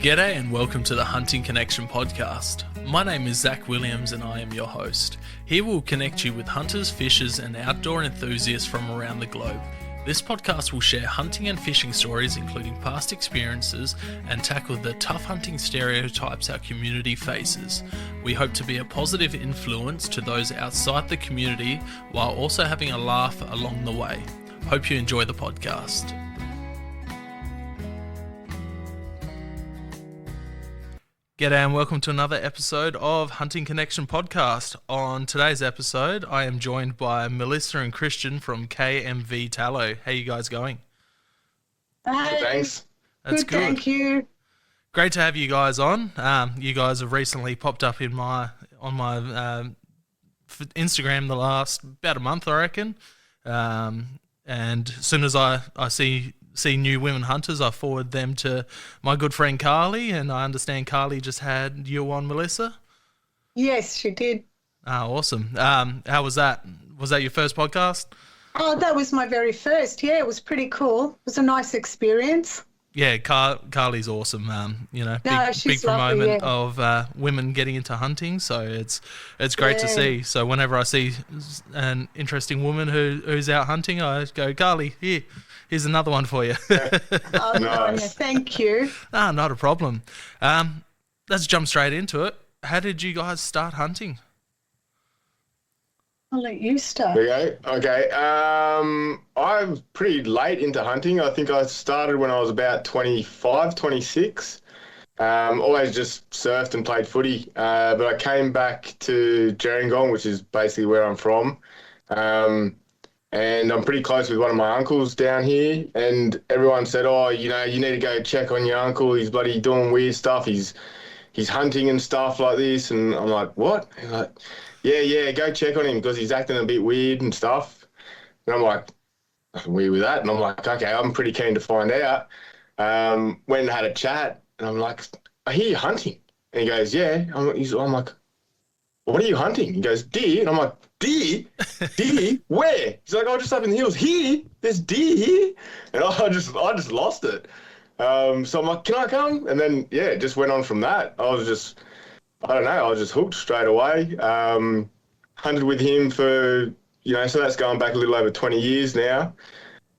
G'day and welcome to the Hunting Connection podcast. My name is Zach Williams and I am your host. Here we'll connect you with hunters, fishers and outdoor enthusiasts from around the globe. This podcast will share hunting and fishing stories including past experiences and tackle the tough hunting stereotypes our community faces. We hope to be a positive influence to those outside the community while also having a laugh along the way. Hope you enjoy the podcast. G'day and welcome to another episode of Hunting Connection podcast. On today's episode, I am joined by Melissa and Kristian from KMV Tallow. How you guys going? Hi. Thanks. That's good. Thank you. Great to have you guys on. You guys have recently popped up on my Instagram the last about a month, I reckon. And as soon as I see new women hunters, I forward them to my good friend Carly, and I understand Carly just had you on, Melissa. Yes, she did. Awesome. How was that? Was that your first podcast? Oh, that was my very first. Yeah, it was pretty cool. It was a nice experience. Yeah, Carly's awesome. Big lovely, proponent of women getting into hunting, so it's great to see. So whenever I see an interesting woman who's out hunting, I go, Carly, here's another one for you. Oh, nice. Thank you. Not a problem. Let's jump straight into it. How did you guys start hunting? I'll let you start. Okay. I'm pretty late into hunting. I think I started when I was about 25, 26. Always just surfed and played footy. But I came back to Gerringong, which is basically where I'm from. And I'm pretty close with one of my uncles down here. And everyone said, you need to go check on your uncle. He's bloody doing weird stuff. He's hunting and stuff like this. And I'm like, what? He's like, yeah, go check on him because he's acting a bit weird and stuff. And I'm like, nothing weird with that. And I'm like, okay, I'm pretty keen to find out. Went and had a chat. And I'm like, I hear you hunting. And he goes, yeah. I'm like, what are you hunting? He goes, deer. And I'm like, deer? Deer? Where? He's like, just up in the hills. Here? There's deer here? And I just lost it. So I'm like, can I come? And then, it just went on from that. I was just hooked straight away. Hunted with him for, so that's going back a little over 20 years now.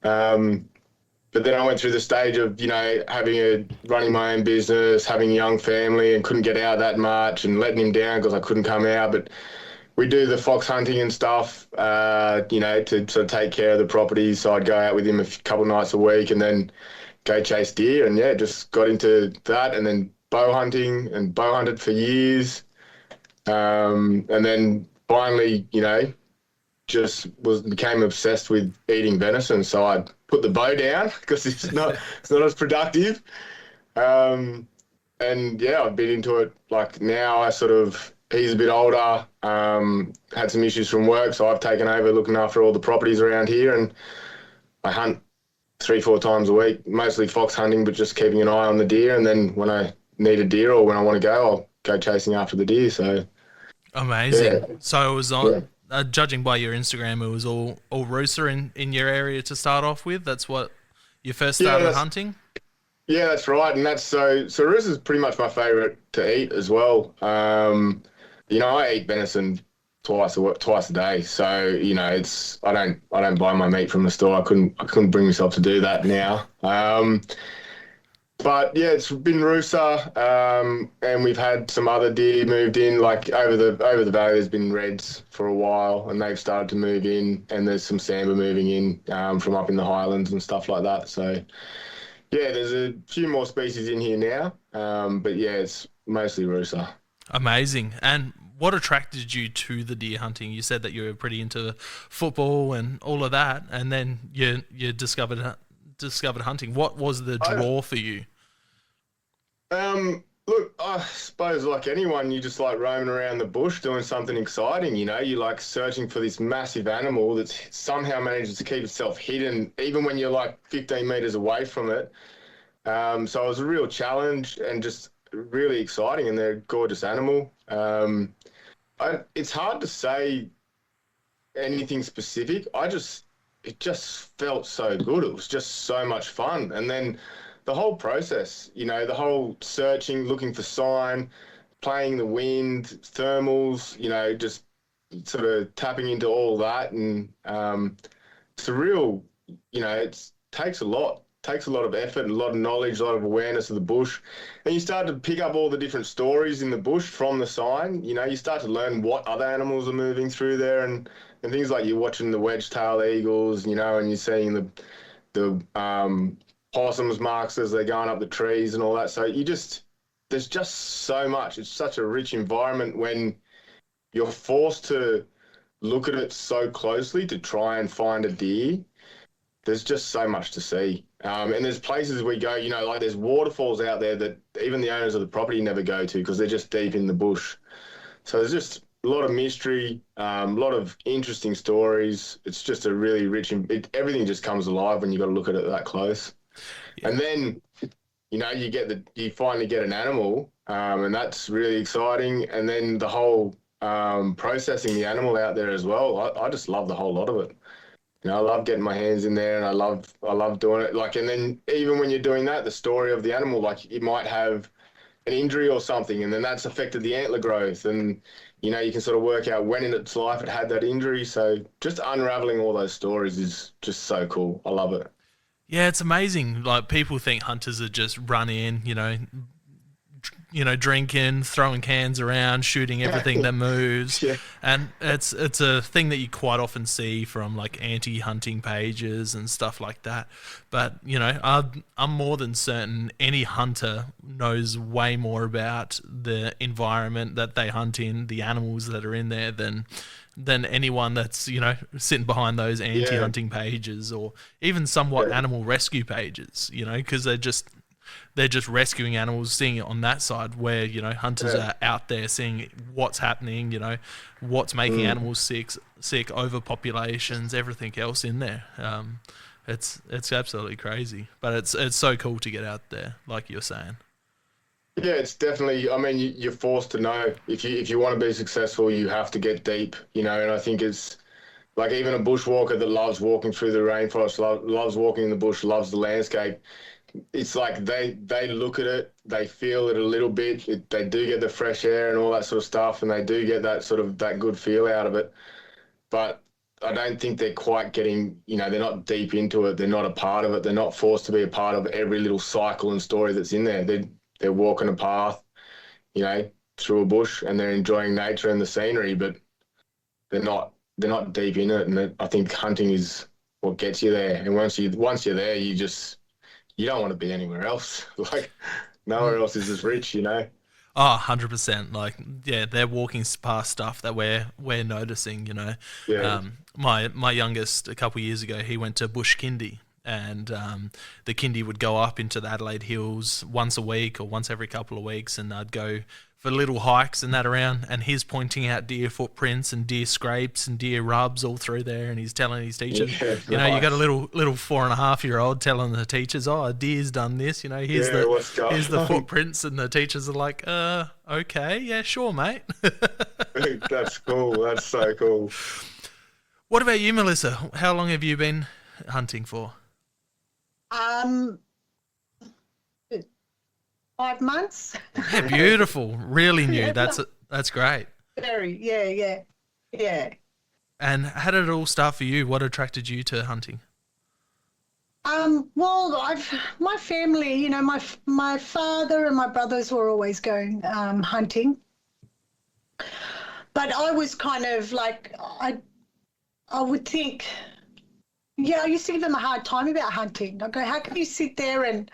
But then I went through the stage of, running my own business, having a young family and couldn't get out that much and letting him down because I couldn't come out. But we do the fox hunting and stuff, to sort of take care of the property. So I'd go out with him a couple of nights a week and then go chase deer. And, just got into that and then bow hunting and bow hunted for years. And then finally, became obsessed with eating venison. So I put the bow down because it's not as productive. And I've been into it. Like now he's a bit older, had some issues from work. So I've taken over looking after all the properties around here and I hunt 3-4 times a week, mostly fox hunting, but just keeping an eye on the deer. And then when I need a deer or when I want to go, I'll go chasing after the deer. So amazing. Yeah. So it was on, judging by your Instagram, it was all rooster in your area to start off with. That's what you first started hunting? Yeah, that's right. And that's so rooster is pretty much my favourite to eat as well. I eat venison twice a day. So, I don't buy my meat from the store. I couldn't bring myself to do that now. But it's been rooster, and we've had some other deer moved in. Like over the valley, there's been reds for a while, and they've started to move in. And there's some sambar moving in from up in the highlands and stuff like that. So there's a few more species in here now, but it's mostly rooster. Amazing. And what attracted you to the deer hunting? You said that you were pretty into football and all of that, and then you discovered hunting. What was the draw for you? Look, I suppose like anyone, you just like roaming around the bush doing something exciting, you like searching for this massive animal that somehow manages to keep itself hidden even when you're like 15 metres away from it. So it was a real challenge and just really exciting, and they're a gorgeous animal. It's hard to say anything specific. It just felt so good. It was just so much fun. And then the whole process, the whole searching, looking for sign, playing the wind, thermals, just sort of tapping into all that. And it's a real, it takes a lot of effort and a lot of knowledge, a lot of awareness of the bush. And you start to pick up all the different stories in the bush from the sign. You start to learn what other animals are moving through there, and things like you're watching the wedge-tailed eagles, and you're seeing the possums marks as they're going up the trees and all that. So there's just so much. It's such a rich environment when you're forced to look at it so closely to try and find a deer. There's just so much to see. And there's places we go, like there's waterfalls out there that even the owners of the property never go to because they're just deep in the bush. So there's just a lot of mystery, a lot of interesting stories. It's just a really rich, everything just comes alive when you got to look at it that close. Yeah. And then, you finally get an animal, and that's really exciting. And then the whole processing the animal out there as well. I just love the whole lot of it. I love getting my hands in there, and I love doing it. And then even when you're doing that, the story of the animal, it might have an injury or something, and then that's affected the antler growth, and you can sort of work out when in its life it had that injury. So just unraveling all those stories is just so cool. I love it. Yeah, it's amazing. People think hunters are just run in, drinking, throwing cans around, shooting everything that moves. Yeah. And it's a thing that you quite often see from anti-hunting pages and stuff like that. But, I'm more than certain any hunter knows way more about the environment that they hunt in, the animals that are in there than anyone that's, sitting behind those anti-hunting pages or even somewhat animal rescue pages, because they're just rescuing animals, seeing it on that side where, hunters are out there seeing what's happening, what's making animals sick, overpopulations, everything else in there. It's absolutely crazy, but it's so cool to get out there, like you're saying. Yeah, it's definitely, you're forced to know. If you want to be successful, you have to get deep, and I think it's like even a bushwalker that loves walking through the rainforest, loves walking in the bush, loves the landscape. It's like they look at it, they feel it a little bit. They do get the fresh air and all that sort of stuff, and they do get that sort of that good feel out of it. But I don't think they're quite getting, they're not deep into it. They're not a part of it. They're not forced to be a part of every little cycle and story that's in there. They're walking a path, through a bush, and they're enjoying nature and the scenery, but they're not deep in it. And I think hunting is what gets you there. And once you're there, you don't want to be anywhere else. Nowhere else is as rich, Oh, 100%. They're walking past stuff that we're noticing, Yeah. My youngest, a couple of years ago, he went to bush kindy, and the kindy would go up into the Adelaide Hills once a week or once every couple of weeks, and they'd go for little hikes and that around, and he's pointing out deer footprints and deer scrapes and deer rubs all through there, and he's telling his teacher, you got a little 4.5-year-old telling the teachers, a deer's done this, here's the footprints, and the teachers are like, okay, yeah, sure, mate. That's cool. That's so cool. What about you, Melissa? How long have you been hunting for? 5 months. Yeah, beautiful. Really new. That's great. Very, yeah. And how did it all start for you? What attracted you to hunting? Well, my family, my father and my brothers were always going hunting, but I was kind of I would think, I used to give them a hard time about hunting. I go, how can you sit there and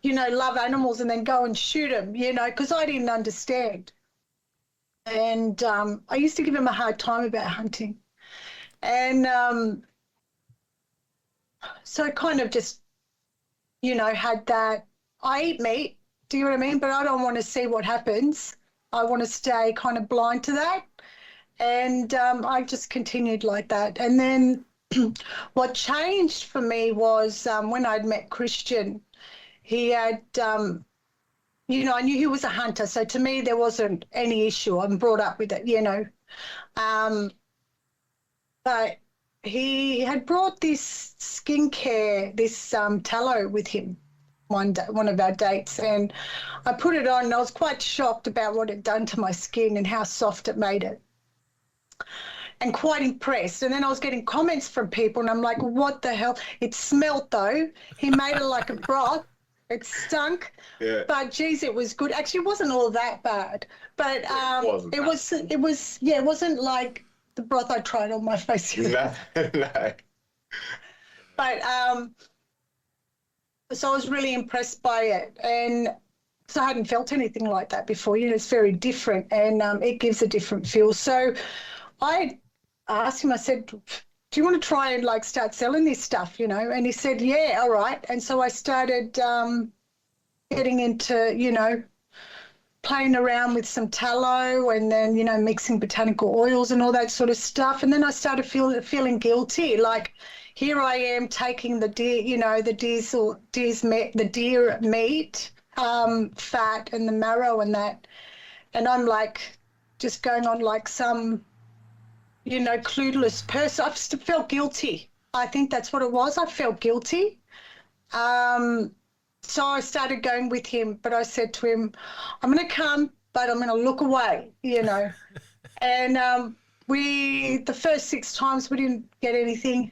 love animals and then go and shoot them, because I didn't understand. And I used to give him a hard time about hunting. And so I kind of just, had that. I eat meat, do you know what I mean? But I don't want to see what happens. I want to stay kind of blind to that. And I just continued like that. And then what changed for me was when I'd met Kristian. He had, I knew he was a hunter. So to me, there wasn't any issue. I'm brought up with it, But he had brought this skincare, this tallow with him. one of our dates, and I put it on and I was quite shocked about what it done to my skin and how soft it made it, and quite impressed. And then I was getting comments from people and I'm like, what the hell? It smelled though. He made it like a broth. It stunk, but geez, it was good. Actually, it wasn't all that bad, but it wasn't like the broth I tried on my face. No. But so I was really impressed by it, and so I hadn't felt anything like that before. It's very different, and it gives a different feel. So I asked him, I said, do you want to try and like start selling this stuff, And he said, yeah, all right. And so I started getting into, playing around with some tallow and then, mixing botanical oils and all that sort of stuff. And then I started feeling guilty. Like, here I am taking the deer, the deer meat, fat and the marrow and that. And I'm like just going on like some, clueless person. I just felt guilty. I think that's what it was. I felt guilty. So I started going with him, but I said to him, I'm going to come, but I'm going to look away, And the first 6 times we didn't get anything.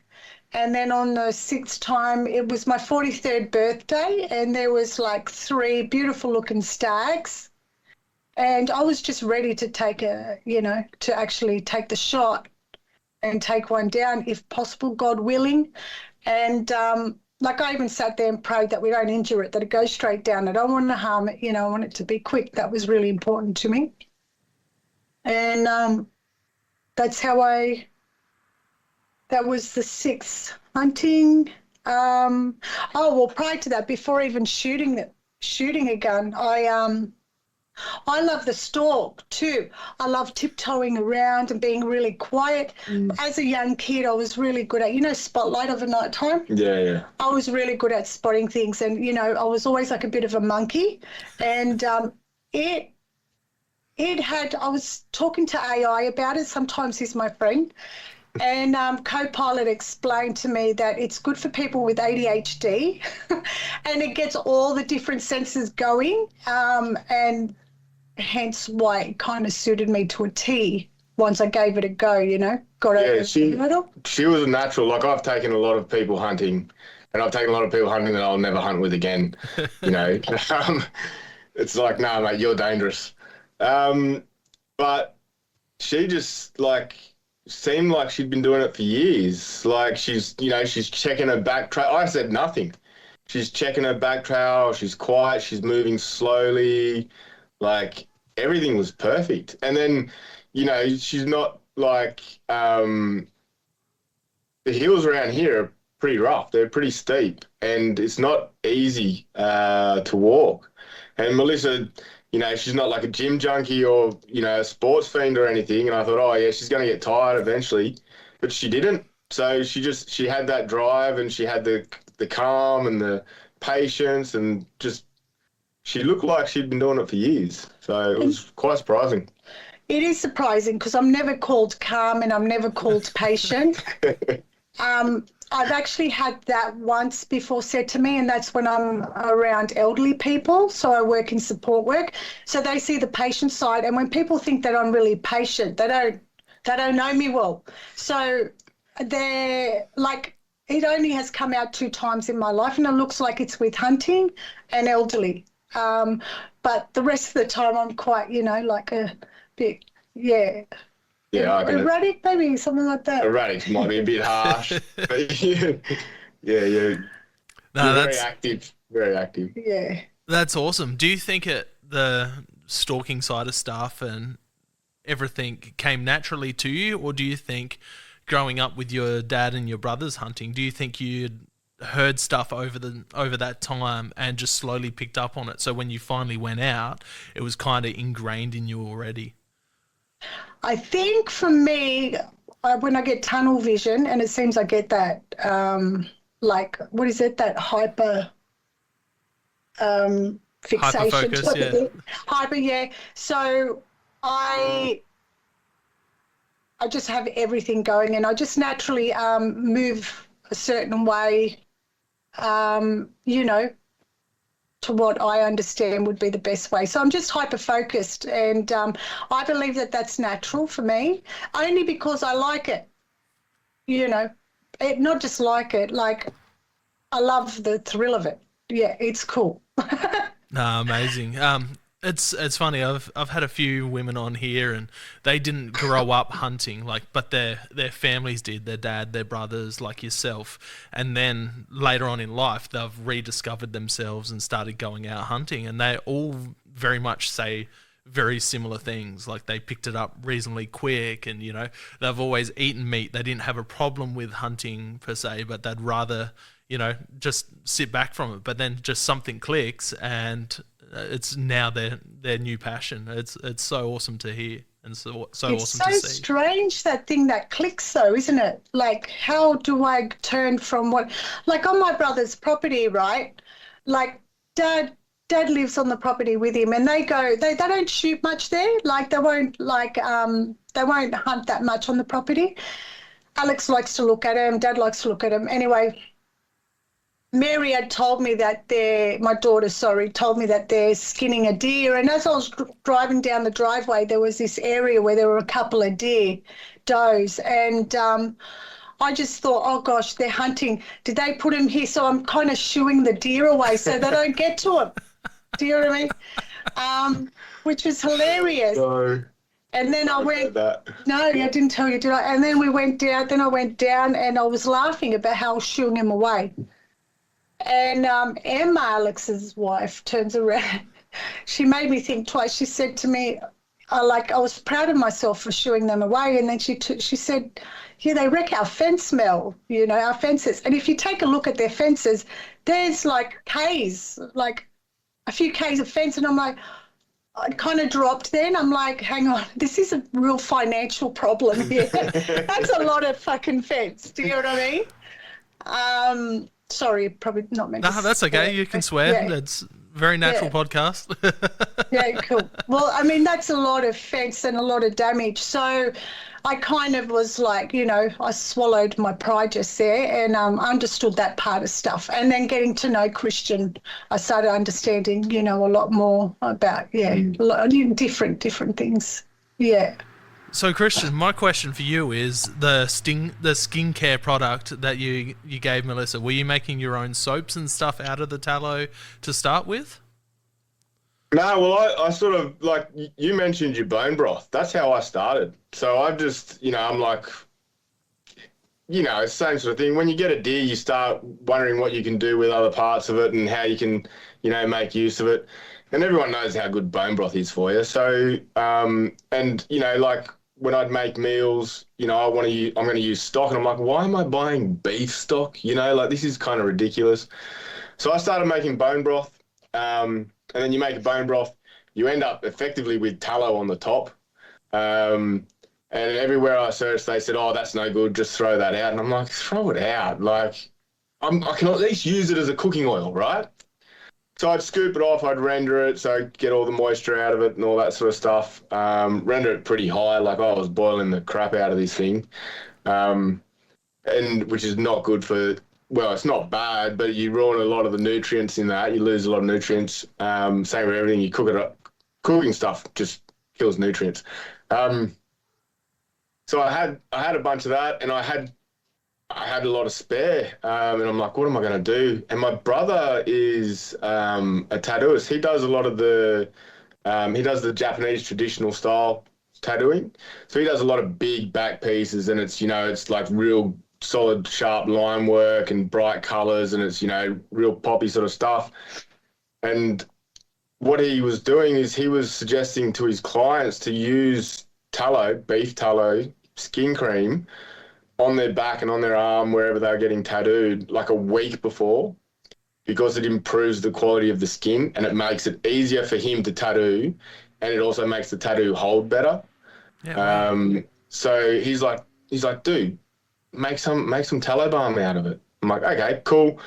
And then on the 6th time, it was my 43rd birthday, and there was like 3 beautiful looking stags. And I was just ready to take to actually take the shot and take one down, if possible, God willing. And I even sat there and prayed that we don't injure it, that it goes straight down. I don't want to harm it, I want it to be quick. That was really important to me. And that's how that was the 6th hunting. Prior to that, before even shooting a gun, I love the stalk too. I love tiptoeing around and being really quiet. As a young kid, I was really good at, spotlight of the night time. Yeah. I was really good at spotting things, and, I was always like a bit of a monkey. And I was talking to AI about it. Sometimes he's my friend. And Copilot explained to me that it's good for people with ADHD and it gets all the different senses going, and hence why it kind of suited me to a T once I gave it a go, She was a natural. Like, I've taken a lot of people hunting, and I've taken a lot of people hunting that I'll never hunt with again, It's like, nah, mate, you're dangerous. But she just, seemed like she'd been doing it for years. Like, she's checking her back trail. I said nothing. She's checking her back trail. She's quiet. She's moving slowly. Like, everything was perfect. And then, she's not like, the hills around here are pretty rough. They're pretty steep, and it's not easy to walk. And Melissa, she's not like a gym junkie or, a sports fiend or anything. And I thought, oh, yeah, she's going to get tired eventually. But she didn't. So she had that drive, and she had the calm and the patience, and just she looked like she'd been doing it for years. So it was quite surprising. It is surprising because I'm never called calm and I'm never called patient. I've actually had that once before said to me, and that's when I'm around elderly people. So I work in support work. So they see the patient side, and when people think that I'm really patient, they don't know me well. So they're like, it only has come out 2 times in my life, and it looks like it's with hunting and elderly. But the rest of the time I'm quite, like a bit, Yeah, erratic, maybe something like that. Erratic might be a bit harsh, but yeah. No, that's very active. Yeah, that's awesome. Do you think the stalking side of stuff and everything came naturally to you, or do you think growing up with your dad and your brothers hunting, do you think you'd heard stuff over that time and just slowly picked up on it? So when you finally went out, it was kind of ingrained in you already. I think for me, when I get tunnel vision, and it seems I get that, what is it, that hyper fixation. Hyperfocus, yeah. Hyper, yeah. So I just have everything going, and I just naturally move a certain way, to what I understand would be the best way. So I'm just hyper-focused, and I believe that that's natural for me, only because I like it, not just like it, like I love the thrill of it. Yeah, it's cool. Amazing. It's funny. I've had a few women on here, and they didn't grow up hunting, but their families did. Their dad, their brothers, like yourself, and then later on in life, they've rediscovered themselves and started going out hunting, and they all very much say very similar things. Like they picked it up reasonably quick, and they've always eaten meat. They didn't have a problem with hunting per se, but they'd rather just sit back from it. But then just something clicks, and it's now their new passion. It's so awesome to hear, and so awesome to see. It's so strange, that thing that clicks though, isn't it? Like, how do I turn from what, like on my brother's property, right? Like dad lives on the property with him, and they don't shoot much there. Like they won't hunt that much on the property. Alex likes to look at him, Dad likes to look at him. Anyway, Mary had told me that my daughter told me that they're skinning a deer. And as I was driving down the driveway, there was this area where there were a couple of does. And I just thought, oh gosh, they're hunting. Did they put them here? So I'm kind of shooing the deer away so they don't get to them. Do you know what I mean? Which was hilarious. No. And then I went, no, I didn't tell you, did I? And then I went down and I was laughing about how I was shooing him away. And Emma, Alex's wife, turns around. She made me think twice. She said to me, I was proud of myself for shooing them away. And then she said, yeah, they wreck our fence, Mel, our fences. And if you take a look at their fences, there's like Ks, like a few Ks of fence. And I'm like, I kind of dropped then. I'm like, hang on, this is a real financial problem here. That's a lot of fucking fence. Do you know what I mean? Sorry, probably not meant to No, that's okay. You can swear. Yeah. That's very natural podcast. Yeah, cool. Well, I mean, that's a lot of fence and a lot of damage. So I kind of was like, I swallowed my pride just there and understood that part of stuff. And then getting to know Kristian, I started understanding, a lot more about, different things. Yeah. So, Kristian, my question for you is the skincare product that you gave Melissa. Were you making your own soaps and stuff out of the tallow to start with? No, well, I sort of, like you mentioned your bone broth. That's how I started. So I've just, I'm like, same sort of thing. When you get a deer, you start wondering what you can do with other parts of it and how you can, make use of it. And everyone knows how good bone broth is for you. So, like, when I'd make meals, I'm going to use stock, and I'm like, why am I buying beef stock? This is kind of ridiculous. So I started making bone broth, and then you make a bone broth, you end up effectively with tallow on the top. And everywhere I searched, they said, oh, that's no good, just throw that out. And I'm like, throw it out. Like, I can at least use it as a cooking oil, right? So I'd scoop it off, I'd render it, so I'd get all the moisture out of it and all that sort of stuff. Render it pretty high, like I was boiling the crap out of this thing, and which is not good for, well, it's not bad, but you ruin a lot of the nutrients in that. You lose a lot of nutrients. Same with everything. You cook it up. Cooking stuff just kills nutrients. So I had a bunch of that, and I had a lot of spare, and I'm like, what am I going to do? And my brother is a tattooist. He does a lot of the Japanese traditional style tattooing. So he does a lot of big back pieces, and it's, it's like real solid, sharp line work and bright colors, and it's, real poppy sort of stuff. And what he was doing is he was suggesting to his clients to use tallow, beef tallow, skin cream on their back and on their arm, wherever they were getting tattooed, like a week before, because it improves the quality of the skin and it makes it easier for him to tattoo, and it also makes the tattoo hold better. Yeah, wow. So he's like, dude, make some tallow balm out of it. I'm like, okay, cool.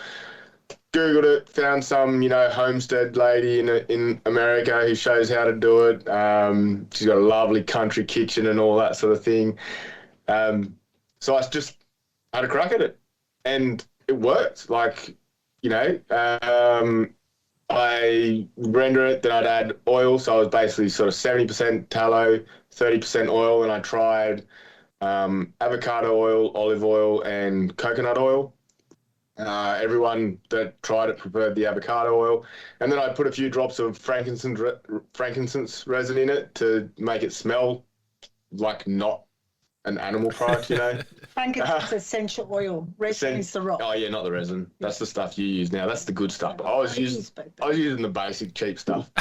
Googled it, found some, homestead lady in America who shows how to do it. She's got a lovely country kitchen and all that sort of thing. So I just had a crack at it, and it worked. Like, I render it, then I'd add oil. So I was basically sort of 70% tallow, 30% oil, and I tried avocado oil, olive oil, and coconut oil. Everyone that tried it preferred the avocado oil, and then I put a few drops of frankincense resin in it to make it smell like not an animal product, you know. Frankincense essential oil. Resin is the rock. Oh yeah, not the resin. That's the stuff you use now. That's the good stuff. I was using the basic cheap stuff.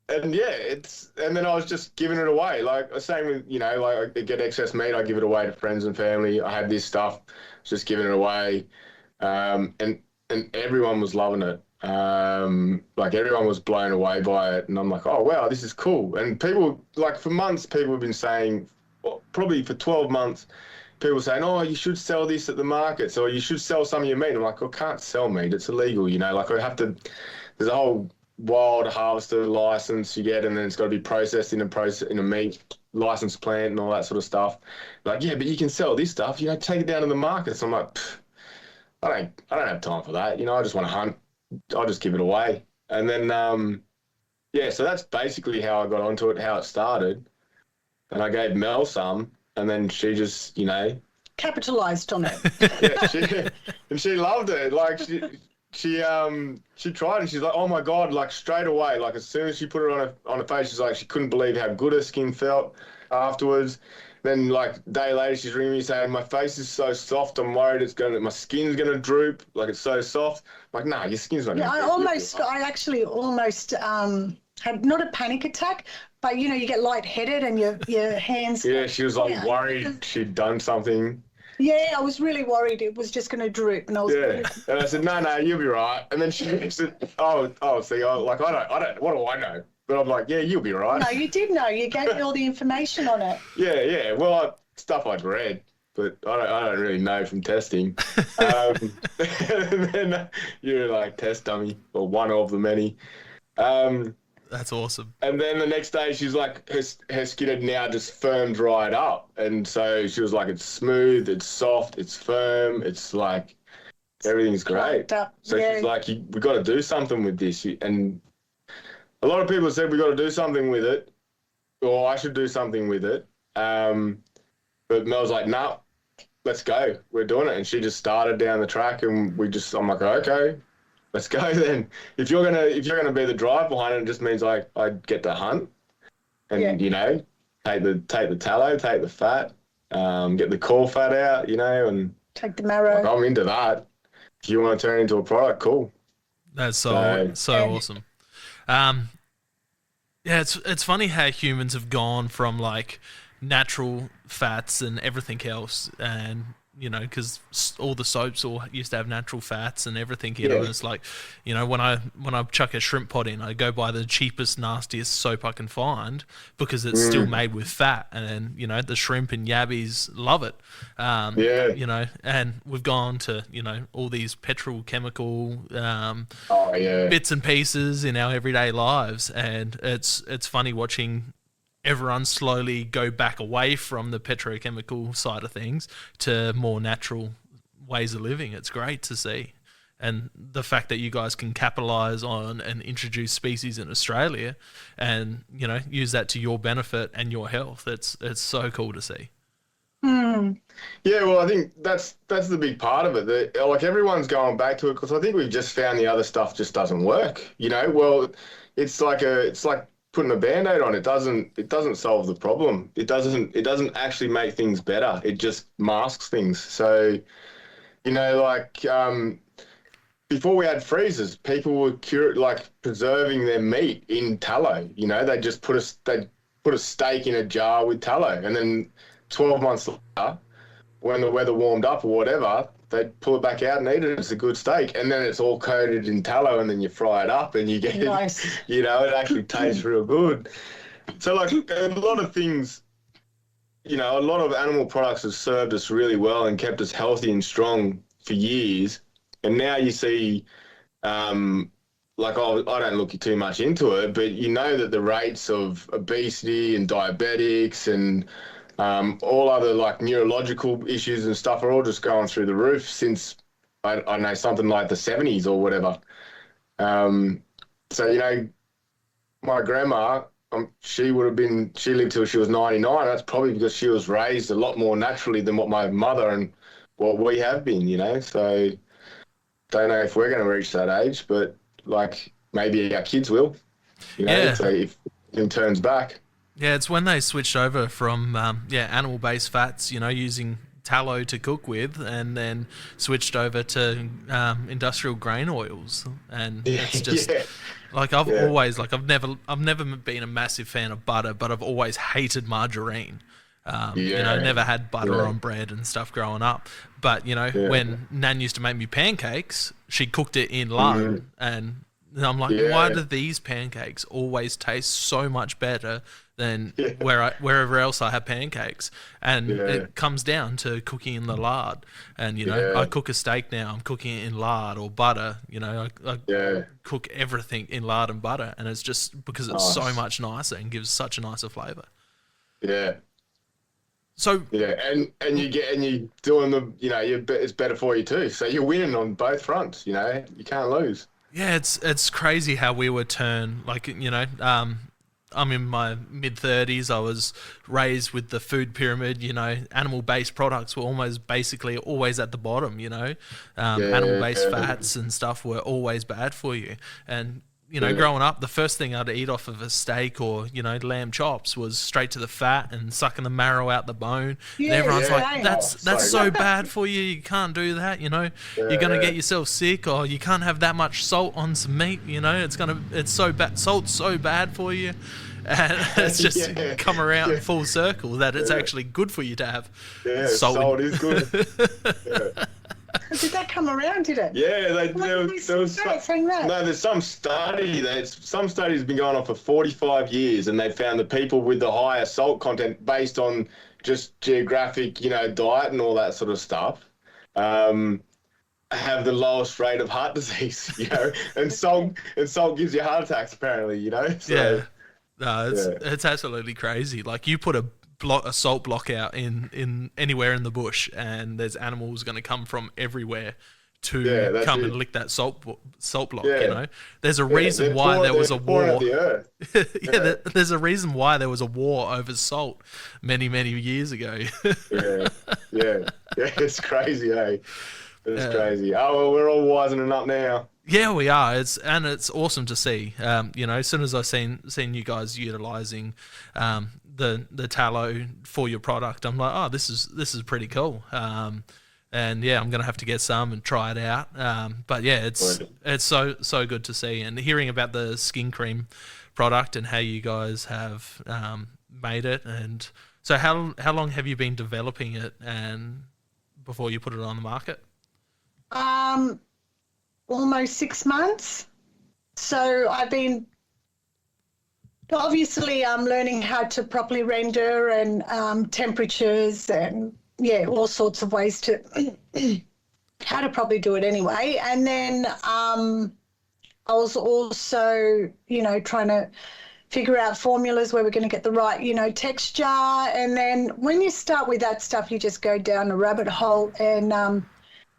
And yeah, and then I was just giving it away. Like same with, you know, like I get excess meat, I give it away to friends and family. I had this stuff, just giving it away, and everyone was loving it. Like everyone was blown away by it, and I'm like, oh wow, this is cool. And people, like for months, people have been saying, well, probably for 12 months, people saying, oh, you should sell this at the markets, or you should sell some of your meat. I'm like, I can't sell meat; it's illegal, you know. Like I have to. There's a whole wild harvester license you get, and then it's got to be processed in a meat licensed plant and all that sort of stuff. Like, yeah, but you can sell this stuff, you know, take it down to the market. So I'm like, I don't have time for that. You know, I just want to hunt. I'll just give it away. And then, yeah, so that's basically how I got onto it, how it started. And I gave Mel some, and then she just, you know, capitalized on it. Yeah, she loved it. Like she tried and she's like, oh my God, like straight away, like as soon as she put it on her face, she's like, she couldn't believe how good her skin felt afterwards. Then like a day later, she's ringing me saying, my face is so soft, I'm worried my skin's gonna droop, like it's so soft. I'm like, nah, your skin's not gonna droop. I actually almost had not a panic attack, but you know, you get lightheaded and your hands. Yeah, she was like worried she'd done something. Yeah, I was really worried it was just going to droop, and I was. Yeah, and I said, no, you'll be right. And then she said, oh, see, I don't, what do I know? But I'm like, yeah, you'll be right. No, you did know. You gave me all the information on it. Yeah. Well, stuff I'd read, but I don't really know from testing. And then you're like test dummy, or one of the many. That's awesome. And then the next day, she's like, her skin had now just firmed right up. And so she was like, it's smooth, it's soft, it's firm, it's like, everything's great. So she's like, we got to do something with this. And a lot of people said we got to do something with it, or I should do something with it. But Mel's like, nah, let's go. We're doing it. And she just started down the track, and I'm like, okay. Let's go then. If you're gonna be the drive behind it, it just means I get to hunt, and you know, take the tallow, take the fat, get the core fat out, you know, and take the marrow. Like, I'm into that. If you want to turn it into a product, cool. That's so awesome. Yeah, it's funny how humans have gone from like natural fats and everything else, and you know, because all the soaps all used to have natural fats and everything, you know, and it's like, you know, when I chuck a shrimp pot in, I go buy the cheapest, nastiest soap I can find because it's still made with fat, and then, you know, the shrimp and yabbies love it. You know, and we've gone to, you know, all these petrochemical bits and pieces in our everyday lives, and it's funny watching everyone slowly go back away from the petrochemical side of things to more natural ways of living. It's great to see. And the fact that you guys can capitalize on and introduce species in Australia and, you know, use that to your benefit and your health, it's so cool to see. Yeah, well, I think that's the big part of it. Like everyone's going back to it because I think we've just found the other stuff just doesn't work. You know, well, it's like putting a Band-Aid on. It doesn't solve the problem. It doesn't actually make things better. It just masks things. So, you know, like before we had freezers, people were preserving their meat in tallow. You know, they just put a steak in a jar with tallow, and then 12 months later, when the weather warmed up or whatever, they'd pull it back out and eat it. It's a good steak. And then it's all coated in tallow, and then you fry it up and you get nice. You know, it actually tastes real good. So like a lot of things, you know, a lot of animal products have served us really well and kept us healthy and strong for years. And now you see, I don't look too much into it, but you know that the rates of obesity and diabetics and all other like neurological issues and stuff are all just going through the roof since I know something like the 70s or whatever. So, you know, my grandma, she lived till she was 99. That's probably because she was raised a lot more naturally than what my mother and what we have been, you know. So don't know if we're going to reach that age, but like maybe our kids will, you know, Yeah. so if it turns back. Yeah, it's when they switched over from animal-based fats, you know, using tallow to cook with, and then switched over to industrial grain oils, and it's just like I've never been a massive fan of butter, but I've always hated margarine. You know, never had butter on bread and stuff growing up. But, you know, when Nan used to make me pancakes, she cooked it in lard. And I'm like, why do these pancakes always taste so much better than wherever else I have pancakes? And it comes down to cooking in the lard. And, you know, I cook a steak now, I'm cooking it in lard or butter. You know, I cook everything in lard and butter. And it's just because it's so much nicer and gives such a nicer flavour. Yeah. So and you're doing the, you know, it's better for you too. So you're winning on both fronts. You know, you can't lose. Yeah, it's crazy how we were turned. Like, you know, I'm in my mid-30s. I was raised with the food pyramid. You know, animal-based products were basically always at the bottom. You know, animal-based fats and stuff were always bad for you. And you know, growing up, the first thing I'd eat off of a steak or, you know, lamb chops was straight to the fat and sucking the marrow out the bone. And everyone's like, that's so bad for you. You can't do that. You know, you're going to get yourself sick, or you can't have that much salt on some meat. You know, it's so bad. Salt's so bad for you. And it's just come around in full circle that it's actually good for you to have salt is good. Did that come around, did it? Yeah, there's some studies been going on for 45 years, and they found the people with the higher salt content based on just geographic, you know, diet and all that sort of stuff, have the lowest rate of heart disease, you know, and salt gives you heart attacks apparently, you know. So, it's absolutely crazy. Like, you put a salt block out in anywhere in the bush, and there's animals going to come from everywhere to come and lick that salt block. You know, there's a reason why there was a war. There's a reason why there was a war over salt many years ago. It's crazy, eh? It's crazy. Oh well, we're all wisening up now. Yeah, we are. It's awesome to see. You know, as soon as I seen you guys utilizing the tallow for your product, I'm like, oh, this is pretty cool. And yeah, I'm gonna have to get some and try it out. But yeah, it's so good to see, and hearing about the skin cream product and how you guys have made it. And so how long have you been developing it and before you put it on the market? Almost 6 months. So I've been obviously learning how to properly render and temperatures and all sorts of ways to how to probably do it anyway. And then I was also, you know, trying to figure out formulas where we're going to get the right, you know, texture. And then when you start with that stuff, you just go down a rabbit hole and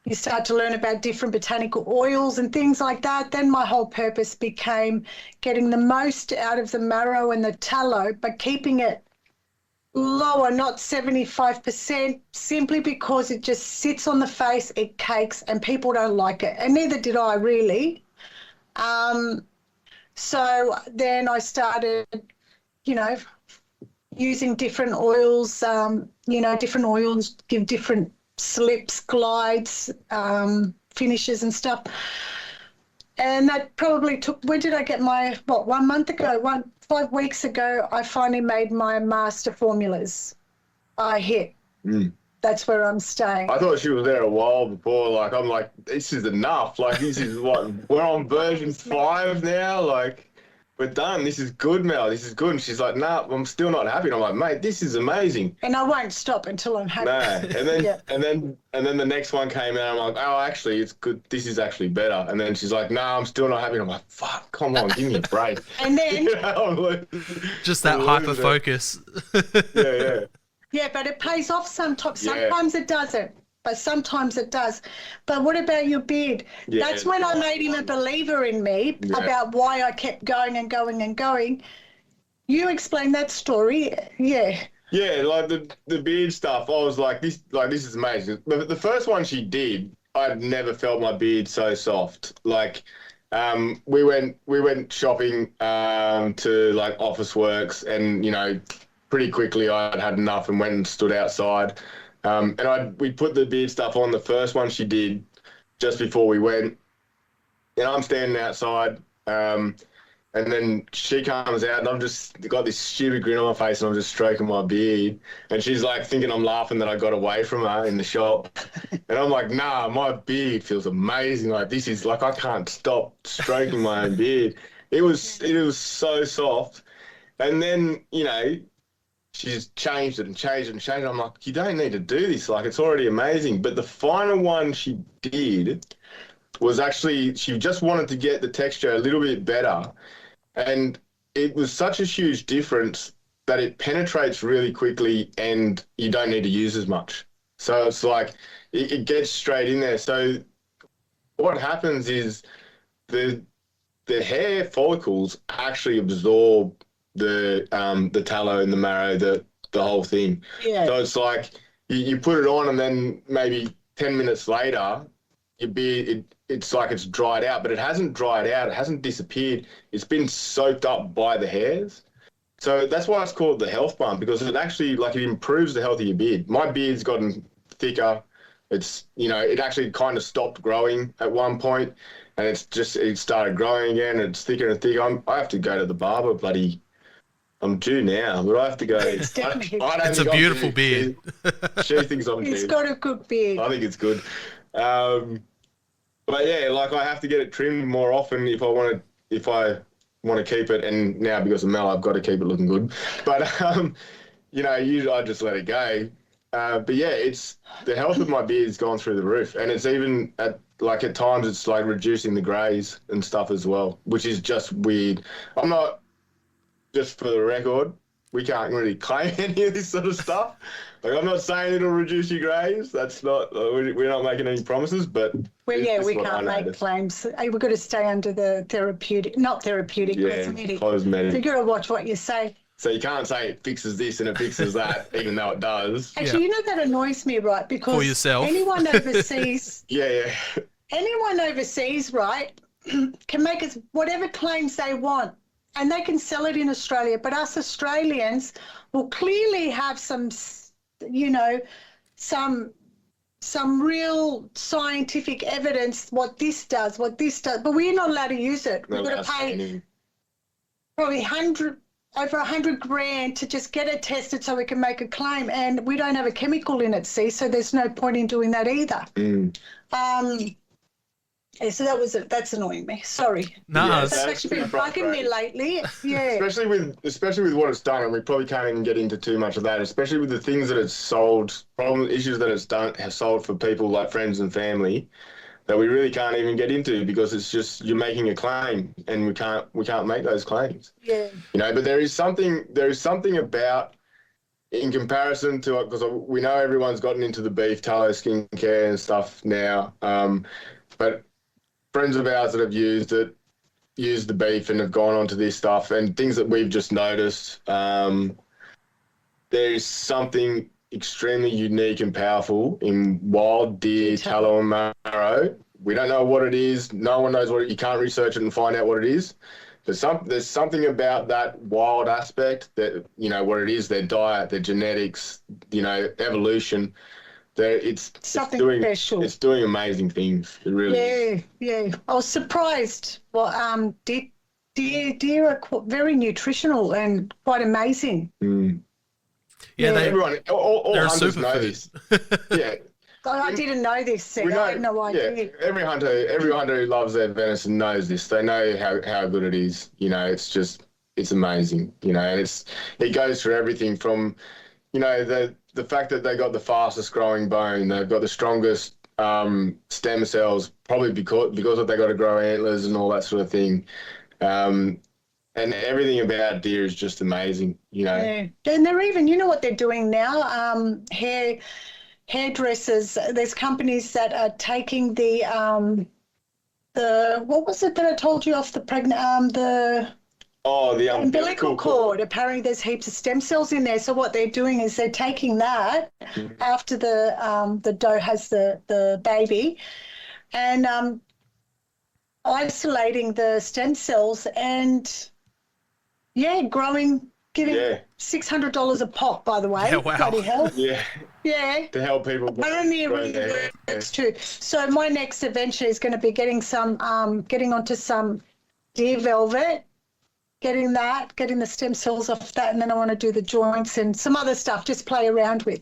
you start to learn about different botanical oils and things like that. Then my whole purpose became getting the most out of the marrow and the tallow, but keeping it lower, not 75%, simply because it just sits on the face, it cakes, and people don't like it. And neither did I, really. So then I started, you know, using different oils. You know, different oils give different slips, glides, finishes and stuff. And that probably took, when did I get my, 1 month ago, 5 weeks ago, I finally made my master formulas. I hit. That's where I'm staying. I thought she was there a while before. Like, I'm like, this is enough. Like, this is what, we're on version 5 now. Like, we're done. This is good, Mel. This is good. And she's like, nah, I'm still not happy. And I'm like, mate, this is amazing. And I won't stop until I'm happy. No. And then and then the next one came out. I'm like, oh, actually, it's good. This is actually better. And then she's like, nah, I'm still not happy. And I'm like, fuck, come on, give me a break. And then just that hyper focus. Yeah, but it pays off sometimes. Sometimes it doesn't. but sometimes it does. But what about your beard? Yeah, That's when I made him a believer in me about why I kept going and going and going. You explain that story. Yeah. Yeah, like the beard stuff, I was like, this is amazing. But the first one she did, I'd never felt my beard so soft. Like, we went shopping to like Office Works, and pretty quickly I'd had enough and went and stood outside. And we put the beard stuff on the first one she did just before we went, and I'm standing outside. And then she comes out, and I've just got this stupid grin on my face, and I'm just stroking my beard. And she's like thinking I'm laughing that I got away from her in the shop. And I'm like, nah, my beard feels amazing. Like, this is like, I can't stop stroking my own beard. It was so soft. And then, she's changed it and changed it and changed it. I'm like, you don't need to do this. Like, it's already amazing. But the final one she did was actually, she just wanted to get the texture a little bit better. And it was such a huge difference that it penetrates really quickly and you don't need to use as much. So it's like it gets straight in there. So what happens is the hair follicles actually absorb the tallow and the marrow, the whole thing. Yeah. So it's like you put it on, and then maybe 10 minutes later, your beard, it's like it's dried out, but it hasn't dried out. It hasn't disappeared. It's been soaked up by the hairs. So that's why it's called the health bump, because it actually, like, it improves the health of your beard. My beard's gotten thicker. It's, it actually kind of stopped growing at one point, and it started growing again, and it's thicker and thicker. I have to go to the barber, I'm due now, but I have to go. It's a beautiful beard. She thinks I'm It's got a good beard. I think it's good. But yeah, like, I have to get it trimmed more often if I want to keep it. And now, because of Mel, I've got to keep it looking good. But usually I just let it go. But yeah, it's the health of my beard's gone through the roof, and it's even at times it's like reducing the greys and stuff as well, which is just weird. I'm not, just for the record, we can't really claim any of this sort of stuff. Like, I'm not saying it'll reduce your greys. That's not, we're not making any promises, but we can't make claims. We've got to stay under the cosmetic. Cosmetic. So you've got to watch what you say. So you can't say it fixes this and it fixes that, even though it does. Actually, that annoys me, right? Because for yourself. Anyone overseas, yeah. Anyone overseas, right, can make us whatever claims they want, and they can sell it in Australia. But us Australians will clearly have some real scientific evidence what this does, but we're not allowed to use it. We've got to pay probably over $100,000 to just get it tested so we can make a claim, and we don't have a chemical in it, so there's no point in doing that either. So that's annoying me. Sorry. No, that's actually been bugging me lately. Yeah. Especially with what it's done, and we probably can't even get into too much of that. Especially with the things that it's solved, issues that it's done have solved for people like friends and family, that we really can't even get into, because it's just, you're making a claim, and we can't make those claims. Yeah. But there is something about, in comparison to, because we know everyone's gotten into the beef tallow skincare and stuff now, but friends of ours that have used the beef and have gone on to this stuff, and things that we've just noticed, there's something extremely unique and powerful in wild deer tallow and marrow. We don't know what it is. No one knows what you can't research it and find out what it is. But there's something about that wild aspect that, what it is, their diet, their genetics, evolution. It's something special. It's doing amazing things. It really is. Yeah. I was surprised. Well, deer are very nutritional and quite amazing. Yeah, everyone, all hunters know this. Yeah. I didn't know this. I had no idea. Yeah, every hunter who loves their venison knows this. They know how good it is. It's amazing. And it goes through everything from, the fact that they got the fastest growing bone, they've got the strongest stem cells, probably because they got to grow antlers and all that sort of thing. And everything about deer is just amazing, Yeah. And they're even, what they're doing now, hair hairdressers, there's companies that are taking the what was it that I told you off the the umbilical cord. Apparently there's heaps of stem cells in there. So what they're doing is they're taking that after the doe has the baby and isolating the stem cells and growing, giving $600 a pop, by the way. Yeah, wow. Bloody hell. Yeah. To help people. Apparently it really works too. So my next adventure is going to be getting onto some deer velvet, getting the stem cells off that, and then I want to do the joints and some other stuff, just play around with.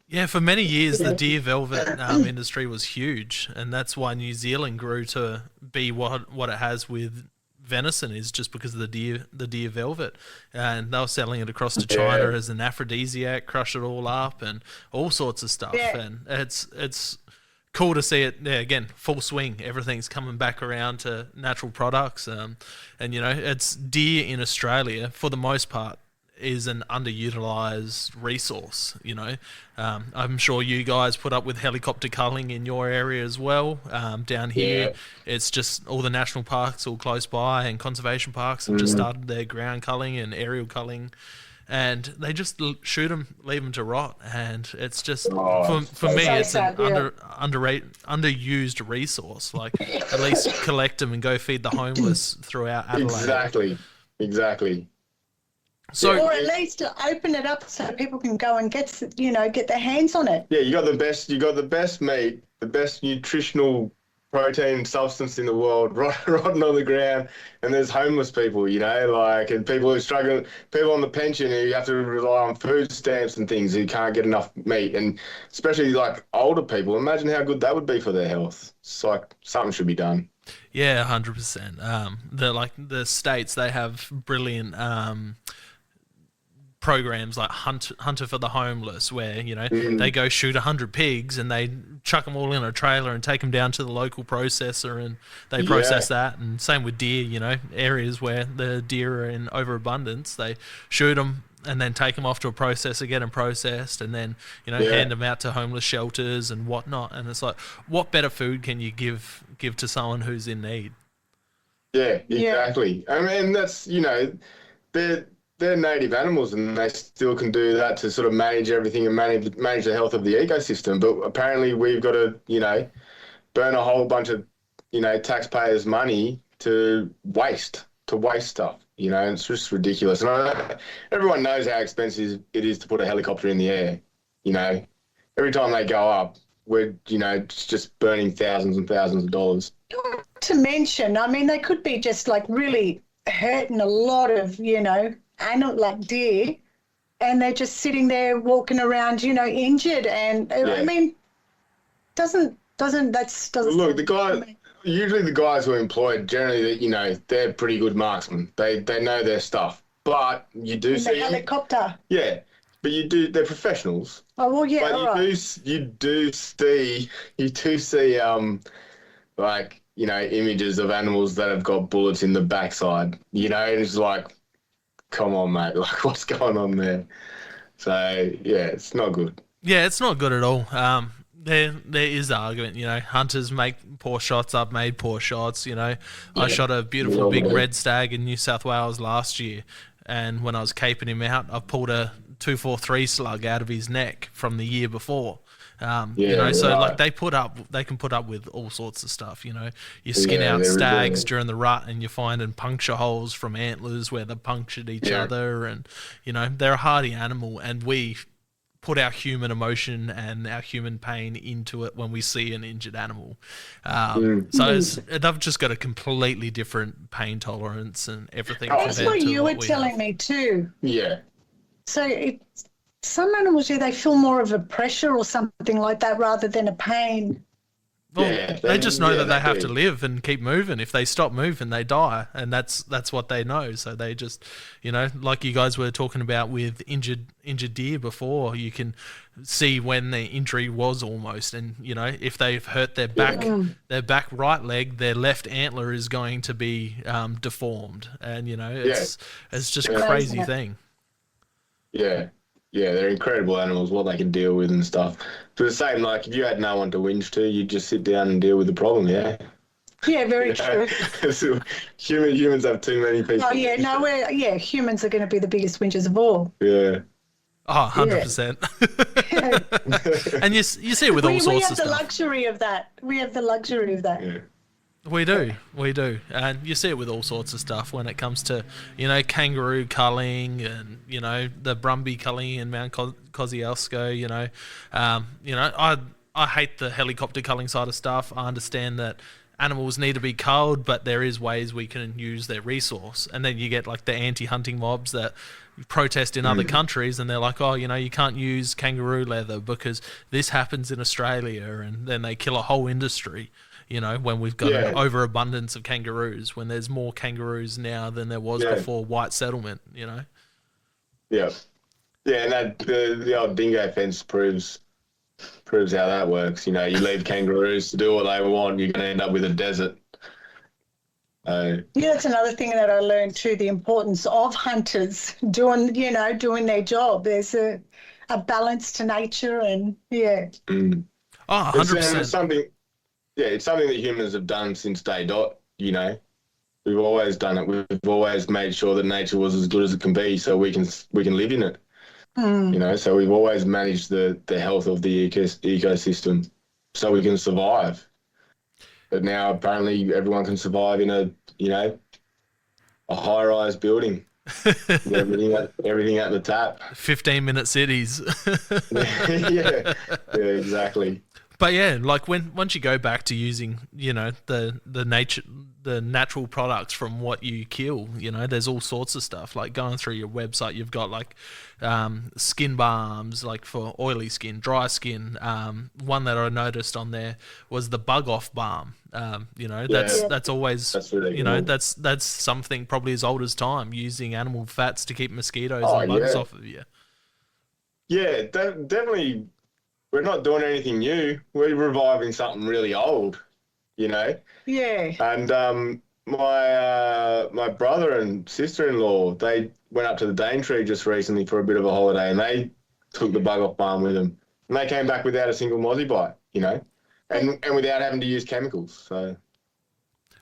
Yeah, for many years the deer velvet industry was huge, and that's why New Zealand grew to be what it has with venison, is just because of the deer velvet, and they were selling it across to China as an aphrodisiac, crush it all up and all sorts of stuff. And it's cool to see it again, full swing. Everything's coming back around to natural products, and it's deer in Australia for the most part is an underutilized resource. I'm sure you guys put up with helicopter culling in your area as well. Down here, it's just all the national parks all close by and conservation parks have just started their ground culling and aerial culling, and they just shoot them, leave them to rot, and it's just for me it's an underused resource. Like, at least collect them and go feed the homeless throughout Adelaide. Exactly. So, or at least to open it up so people can go and get their hands on it. Yeah, you got the best meat, the best nutritional protein substance in the world rotting on the ground, and there's homeless people, and people who are struggling, people on the pension who have to rely on food stamps and things, who can't get enough meat, and especially like older people. Imagine how good that would be for their health. It's like something should be done. Yeah, 100%. The states, they have brilliant programs like Hunter for the Homeless, where they go shoot 100 pigs and they chuck them all in a trailer and take them down to the local processor and they process that. And same with deer, areas where the deer are in overabundance, they shoot them and then take them off to a processor, get them processed, and then hand them out to homeless shelters and whatnot. And it's like, what better food can you give to someone who's in need? Yeah, exactly. I mean, that's they're native animals, and they still can do that to sort of manage everything and manage the health of the ecosystem. But apparently we've got to, burn a whole bunch of, taxpayers' money to waste stuff. It's just ridiculous. And everyone knows how expensive it is to put a helicopter in the air. Every time they go up, we're, just burning thousands and thousands of dollars. Not to mention, I mean, they could be just like really hurting a lot of, like deer, and they're just sitting there walking around, injured. And I mean, doesn't look, usually the guys who are employed, generally, they're pretty good marksmen. They know their stuff. But you do see the helicopter. Yeah. But they're professionals. Oh well, yeah. But you do see images of animals that have got bullets in the backside. It's like, come on, mate, like, what's going on there? So yeah, it's not good. Yeah, it's not good at all. There is the argument, hunters make poor shots. I've made poor shots. I shot a beautiful big red stag in New South Wales last year, and when I was caping him out, I pulled a 243 slug out of his neck from the year before. Like they can put up with all sorts of stuff. You skin out stags during the rut, and you're finding puncture holes from antlers where they punctured each other, and they're a hardy animal, and we put our human emotion and our human pain into it when we see an injured animal. So they've just got a completely different pain tolerance and everything. That's what you were telling me too. Yeah. So some animals, they feel more of a pressure or something like that rather than a pain. Well, they just know that they have to live and keep moving. If they stop moving, they die, and that's what they know. So they just, like you guys were talking about with injured deer before, you can see when the injury was almost, and if they've hurt their back right leg, their left antler is going to be deformed, and it's just a crazy thing. Yeah. Yeah, they're incredible animals, what they can deal with and stuff. But the same, like, if you had no one to whinge to, you'd just sit down and deal with the problem, yeah? Yeah, very true. So humans have too many people. Oh, yeah, no, humans are going to be the biggest whingers of all. Yeah. Oh, 100%. And you see it with all sorts of stuff. We have the luxury of that. Yeah. We do. And you see it with all sorts of stuff when it comes to, kangaroo culling and, the Brumby culling in Mount Kosciuszko, I hate the helicopter culling side of stuff. I understand that animals need to be culled, but there is ways we can use their resource. And then you get like the anti-hunting mobs that protest in other countries, and they're like, oh, you can't use kangaroo leather because this happens in Australia, and then they kill a whole industry. When we've got an overabundance of kangaroos, when there's more kangaroos now than there was before white settlement, Yeah. Yeah, and that the old dingo fence proves how that works. You leave kangaroos to do what they want, you're going to end up with a desert. That's another thing that I learned too, the importance of hunters doing their job. There's a balance to nature, and Oh, 100%. It's something that humans have done since day dot, We've always done it. We've always made sure that nature was as good as it can be so we can live in it. So we've always managed the health of the ecosystem so we can survive. But now apparently everyone can survive in a high-rise building. everything at the tap. 15-minute cities. yeah, exactly. But yeah, like once you go back to using, the natural products from what you kill, there's all sorts of stuff. Like going through your website, you've got like skin balms, like for oily skin, dry skin. One that I noticed on there was the bug off balm. That's always really cool. that's something probably as old as time, using animal fats to keep mosquitoes and bugs off of you. Yeah, definitely. We're not doing anything new. We're reviving something really old, Yeah. And my brother and sister-in-law, they went up to the Daintree just recently for a bit of a holiday, and they took the bug off balm with them, and they came back without a single mozzie bite, and without having to use chemicals. So.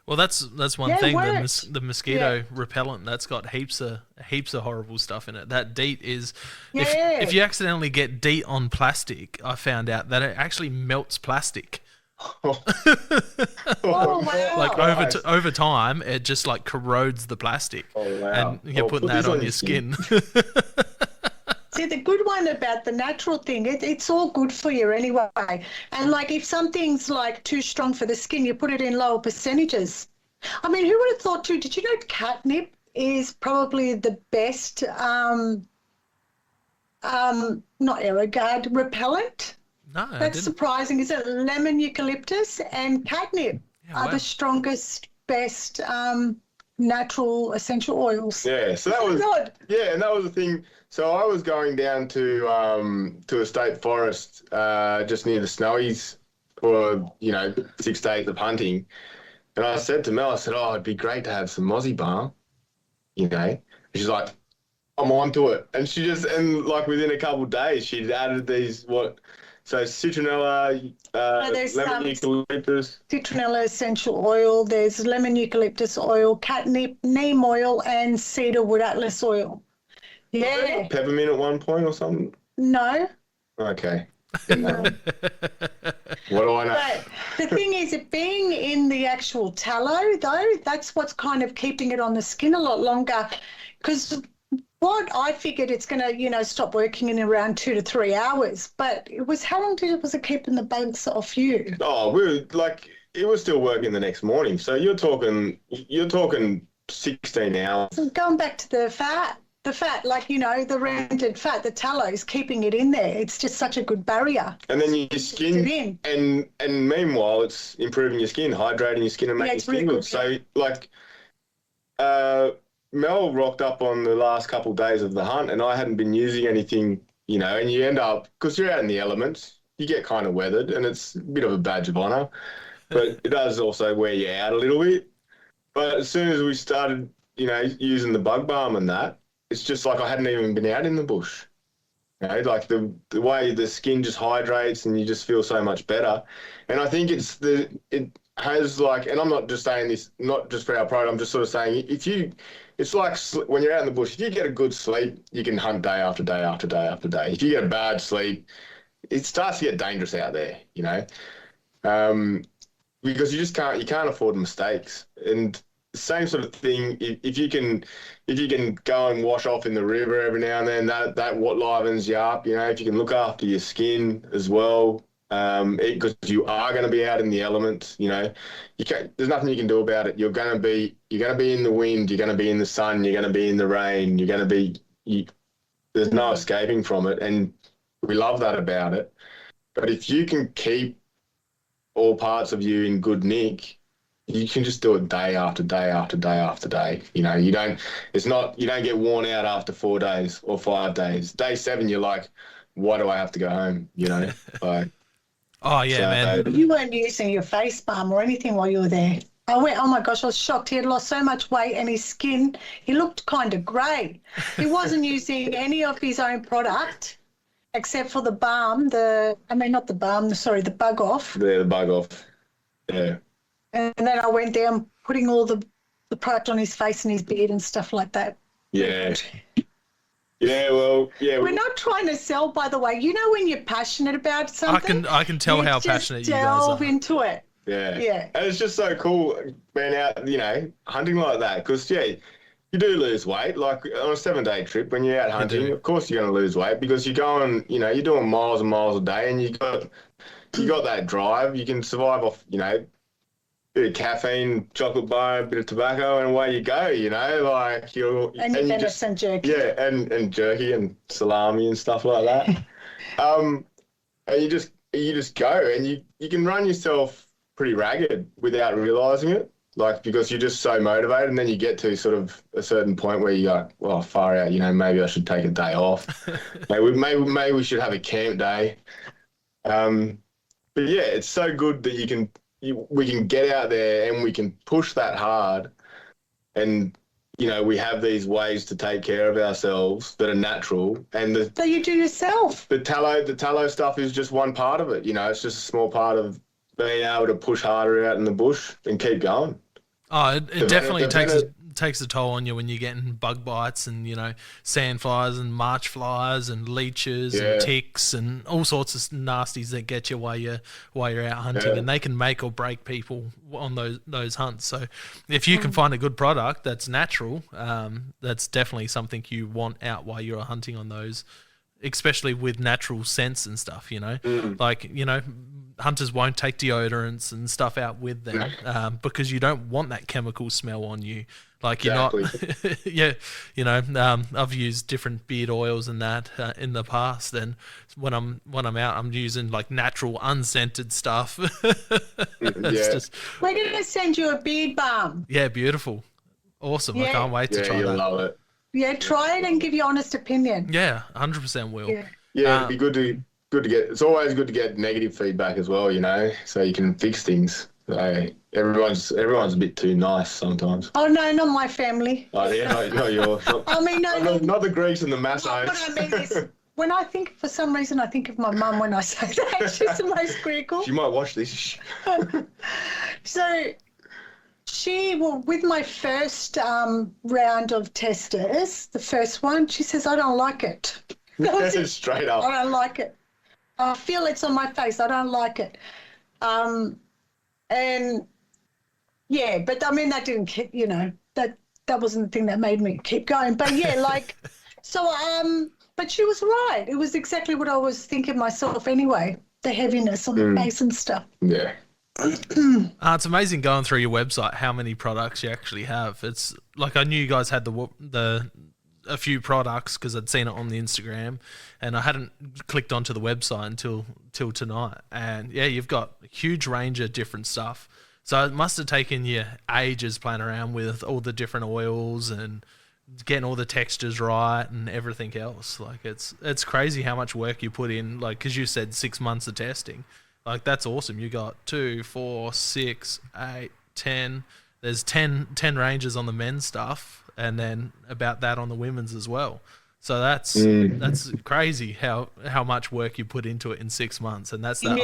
Well, that's one thing. The mosquito repellent, that's got heaps of horrible stuff in it. That DEET is, if you accidentally get DEET on plastic, I found out that it actually melts plastic. Oh wow! Like over time, it just like corrodes the plastic. Oh wow! And you're putting that on your skin. See, the good one about the natural thing, it's all good for you anyway. And like if something's like too strong for the skin, you put it in lower percentages. I mean, who would have thought too? Did you know catnip is probably the best, not Aerogard, repellent? No, that's surprising. Is it lemon, eucalyptus, and catnip are the strongest, best natural essential oils. Yeah, so that was and that was the thing. So I was going down to a state forest just near the Snowies for 6 days of hunting, and I said to Mel, I said, "Oh, it'd be great to have some mozzie balm," And she's like, "I'm onto it," and like within a couple of days, she'd added these So citronella, lemon eucalyptus. Citronella essential oil. There's lemon eucalyptus oil, catnip, neem oil, and cedarwood atlas oil. Yeah. Peppermint at one point or something? No. Okay. No. What do I know? But the thing is, it being in the actual tallow, though, that's what's kind of keeping it on the skin a lot longer. Because what I figured it's going to, stop working in around 2 to 3 hours. But how long was it keeping the bugs off you? Oh, it was still working the next morning. So you're talking 16 hours. So going back to the fat, the rendered fat, the tallow is keeping it in there. It's just such a good barrier. And then your skin, and meanwhile, it's improving your skin, hydrating your skin and making your skin good. So, Mel rocked up on the last couple of days of the hunt, and I hadn't been using anything, and you end up, because you're out in the elements, you get kind of weathered, and it's a bit of a badge of honour, but it does also wear you out a little bit. But as soon as we started, using the bug balm and that, it's just like I hadn't even been out in the bush. You know, like the way the skin just hydrates and you just feel so much better. And I think it has like, and I'm not just saying this, not just for our product, I'm just sort of saying it's like when you're out in the bush, if you get a good sleep, you can hunt day after day after day after day. If you get a bad sleep, it starts to get dangerous out there, you know, because you can't afford mistakes. And same sort of thing. If you can go and wash off in the river every now and then, that what livens you up. You know, if you can look after your skin as well, because you are going to be out in the elements. You know, there's nothing you can do about it. You're going to be in the wind. You're going to be in the sun. You're going to be in the rain. You're going to be. There's no escaping from it, and we love that about it. But if you can keep all parts of you in good nick, you can just do it day after day after day after day. You know, you don't get worn out after 4 days or 5 days. Day 7, you're like, why do I have to go home? You know, like. Oh yeah, so, man. You weren't using your face balm or anything while you were there. I went, oh my gosh, I was shocked. He had lost so much weight and his skin, he looked kind of grey. He wasn't using any of his own product except for the balm, the bug off. Yeah, the bug off. Yeah. And then I went down putting all the product on his face and his beard and stuff like that. Yeah. Yeah, well, yeah. We're not trying to sell, by the way. You know when you're passionate about something? I can tell how passionate you guys are. Delve into it. Yeah. Yeah. And it's just so cool being out, you know, hunting like that. Because, yeah, you do lose weight. Like on a 7-day trip, when you're out hunting, of course you're going to lose weight because you're going, you know, you're doing miles and miles a day and you got that drive. You can survive off, you know, bit of caffeine, chocolate bar, a bit of tobacco, and away you go, you know, like and venison jerky. Yeah, and jerky and salami and stuff like that. And you just go and you can run yourself pretty ragged without realising it, like because you're just so motivated, and then you get to sort of a certain point where you go, well, far out, you know, maybe I should take a day off. maybe we should have a camp day. But yeah, it's so good that we can get out there and we can push that hard, and you know we have these ways to take care of ourselves that are natural, and that you do yourself. The tallow stuff is just one part of it. You know, it's just a small part of being able to push harder out in the bush and keep going. Oh, it definitely takes a toll on you when you're getting bug bites and, you know, sandflies and march flies and leeches and ticks and all sorts of nasties that get you while you're out hunting, and they can make or break people on those hunts. So if you can find a good product that's natural, that's definitely something you want out while you're hunting on those, especially with natural scents and stuff, you know. Like, you know, hunters won't take deodorants and stuff out with them because you don't want that chemical smell on you. Like you're not, yeah, you know. I've used different beard oils and that in the past, and when I'm out, I'm using like natural, unscented stuff. We're gonna send you a beard balm. Yeah, beautiful, awesome. I can't wait to try that. You'll love it. Yeah, try it and give your honest opinion. Yeah, 100% will. Yeah, it'd be good to get. It's always good to get negative feedback as well, you know, so you can fix things. So everyone's a bit too nice sometimes. Oh no, not my family. Oh yeah, not yours. I mean, not the Greeks and the Massos. What I mean is, when I think, for some reason, I think of my mum when I say that. She's the most critical. She might watch this. So with my first round of testers, the first one, she says, I don't like it. Straight up. I don't like it. I feel it's on my face. I don't like it. And yeah, but I mean, that didn't keep, you know, that wasn't the thing that made me keep going. But yeah, like, so, but she was right. It was exactly what I was thinking myself anyway, the heaviness on the face and stuff. Yeah. It's amazing going through your website how many products you actually have. It's like I knew you guys had a few products because I'd seen it on the Instagram, and I hadn't clicked onto the website until tonight. And yeah, you've got a huge range of different stuff. So it must have taken you ages playing around with all the different oils and getting all the textures right and everything else. Like it's crazy how much work you put in. Like, because you said 6 months of testing. Like, that's awesome. You got 2, 4, 6, 8, 10. There's 10 ranges on the men's stuff, and then about that on the women's as well. So that's crazy how much work you put into it in 6 months, and that's that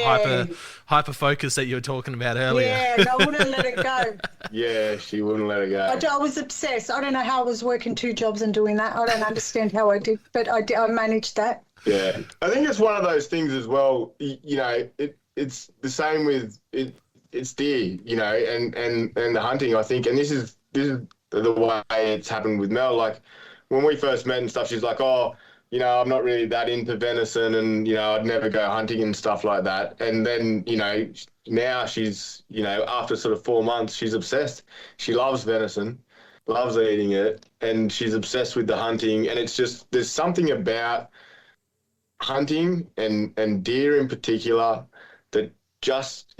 hyper focus that you were talking about earlier. Yeah, and I wouldn't let it go. Yeah, she wouldn't let it go. I was obsessed. I don't know how I was working 2 jobs and doing that. I don't understand how I did, but I managed that. Yeah, I think it's one of those things as well. You know, it's the same with it. It's deer, you know, and the hunting. I think, and this is the way it's happened with Mel. Like when we first met and stuff, she's like, oh, you know, I'm not really that into venison, and you know, I'd never go hunting and stuff like that. And then, you know, now she's, you know, after sort of 4 months, she's obsessed. She loves venison, loves eating it, and she's obsessed with the hunting. And it's just, there's something about hunting and deer in particular that just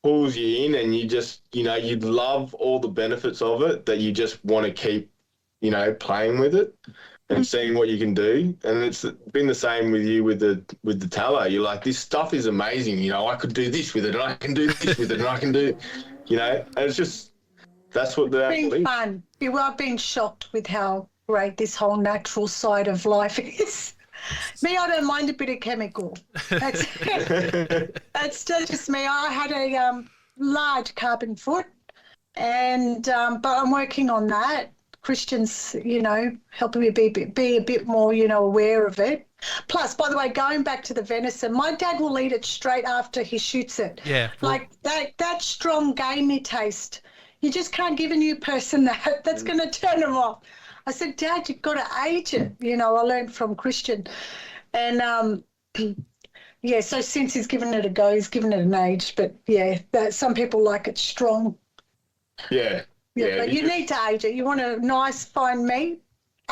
pulls you in, and you just, you know, you love all the benefits of it, that you just want to keep, you know, playing with it and seeing what you can do. And it's been the same with you with the tallow. You're like, this stuff is amazing, you know, I could do this with it, and I can do this with it, and I can do, you know, and it's just, that's what the It's been fun. I've been shocked with how great this whole natural side of life is. Me, I don't mind a bit of chemical. That's just me. I had a large carbon foot, and but I'm working on that. Kristian's, you know, helping me be a bit more, you know, aware of it. Plus, by the way, going back to the venison, my dad will eat it straight after he shoots it. Yeah. Like that strong gamey taste. You just can't give a new person that. That's going to turn them off. I said, Dad, you've got to age it. You know, I learned from Kristian. And, yeah, so since he's given it a go, he's given it an age. But, yeah, some people like it strong. Yeah. Yeah, but you need to age it. You want a nice, fine meat,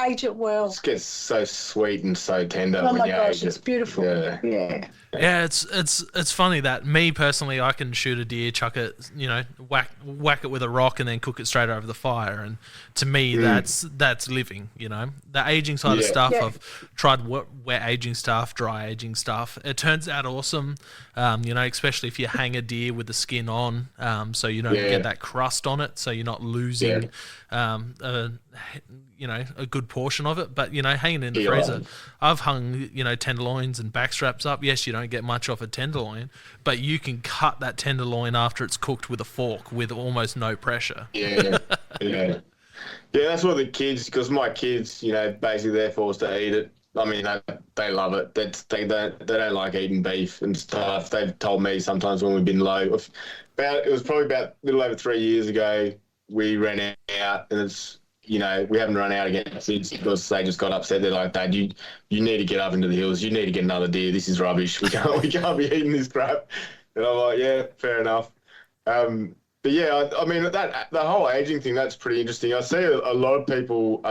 age it well. It gets so sweet and so tender Oh, when my you gosh, age it's it. beautiful. Yeah. Yeah, it's funny that me personally, I can shoot a deer, chuck it, you know, whack it with a rock, and then cook it straight over the fire. And to me, that's living. You know, the aging side of stuff. Yeah. I've tried wet aging stuff, dry aging stuff. It turns out awesome. You know, especially if you hang a deer with the skin on, so you don't get that crust on it, so you're not losing, you know, a good portion of it. But you know, hanging in the freezer, I've hung, you know, tenderloins and backstraps up. Yes, you don't get much off a tenderloin, but you can cut that tenderloin after it's cooked with a fork with almost no pressure. Yeah. That's what the kids, because my kids, you know, basically they're forced to eat it. I mean, they love it. They don't like eating beef and stuff. They've told me sometimes when we've been low. It was probably about a little over 3 years ago, we ran out, and it's, you know, we haven't run out again since, because they just got upset. They're like, Dad, you need to get up into the hills. You need to get another deer. This is rubbish. We can't be eating this crap. And I'm like, yeah, fair enough. But yeah, I mean, the whole aging thing, that's pretty interesting. I see a lot of people,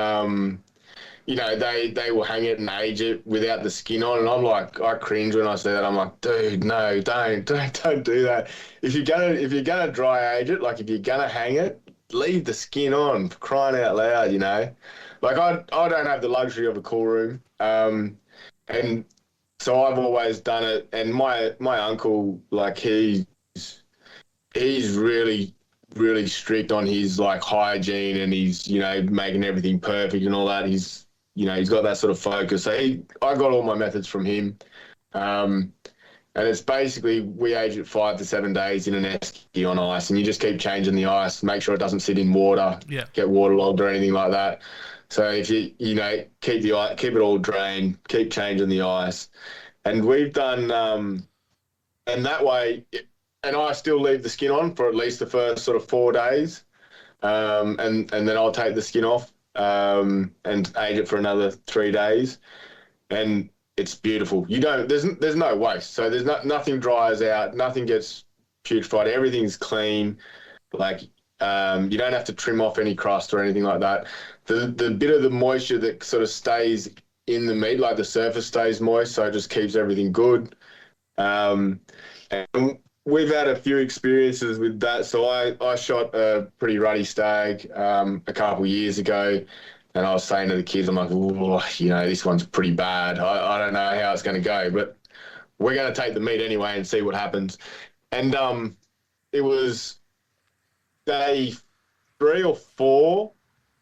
you know, they will hang it and age it without the skin on, and I'm like, I cringe when I see that. I'm like, dude, no, don't do that. If you're gonna dry age it, like if you're gonna hang it, leave the skin on, for crying out loud, you know. Like I don't have the luxury of a cool room, and so I've always done it. And my uncle, like he's really strict on his like hygiene, and he's, you know, making everything perfect and all that. He's got that sort of focus. So I got all my methods from him. And it's basically, we age it 5 to 7 days in an esky on ice, and you just keep changing the ice, make sure it doesn't sit in water, get waterlogged or anything like that. So if you know, keep it all drained, keep changing the ice. And we've done, and that way, and I still leave the skin on for at least the first sort of 4 days. And then I'll take the skin off, and age it for another 3 days. And it's beautiful. There's no waste. So there's nothing dries out, nothing gets putrefied, everything's clean. Like, you don't have to trim off any crust or anything like that. The bit of the moisture that sort of stays in the meat, like the surface stays moist, so it just keeps everything good. And we've had a few experiences with that. So I shot a pretty ruddy stag a couple of years ago, and I was saying to the kids, I'm like, oh, you know, this one's pretty bad. I don't know how it's going to go, but we're going to take the meat anyway and see what happens. And it was day 3 or 4,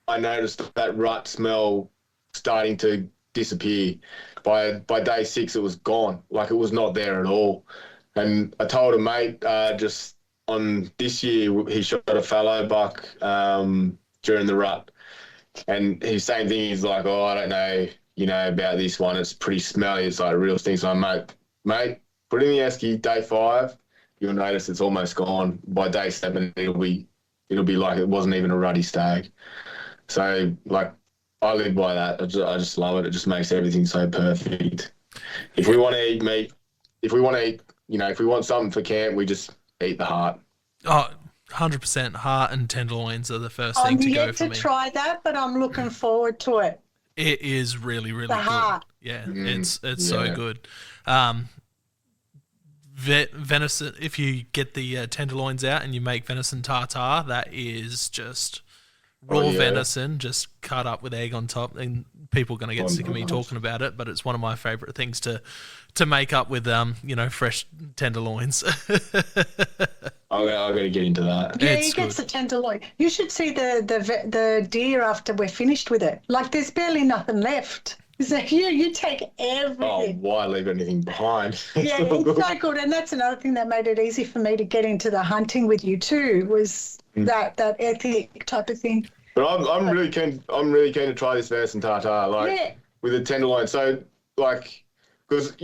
I noticed that rut smell starting to disappear. By day 6, it was gone. Like, it was not there at all. And I told a mate just on this year, he shot a fallow buck during the rut. And his same thing, he's like, oh, I don't know, about this one. It's pretty smelly. It's like real things. So I'm mate, put it in the esky, day 5, you'll notice it's almost gone. By day 7, it'll be like it wasn't even a ruddy stag. So, like, I live by that. I just love it. It just makes everything so perfect. If we want to eat meat, if we want something for camp, we just eat the heart. Oh, 100% heart and tenderloins are the first thing to go for me. I'm yet to try that, but I'm looking forward to it. It is really, really the good. Heart. Yeah, it's so good. Venison, if you get the tenderloins out and you make venison tartare, that is just raw venison, just cut up with egg on top. And people are going to get sick of me talking about it, but it's one of my favourite things to make up with, fresh tenderloins. I'm going to get into that. Yeah, he gets the tenderloin. You should see the deer after we're finished with it. Like, there's barely nothing left. So you take everything. Oh, why leave anything behind? Yeah, it's so good. And that's another thing that made it easy for me to get into the hunting with you too, was that ethic type of thing. But I'm really keen to try this venison tartare, with the tenderloin. So, like, because,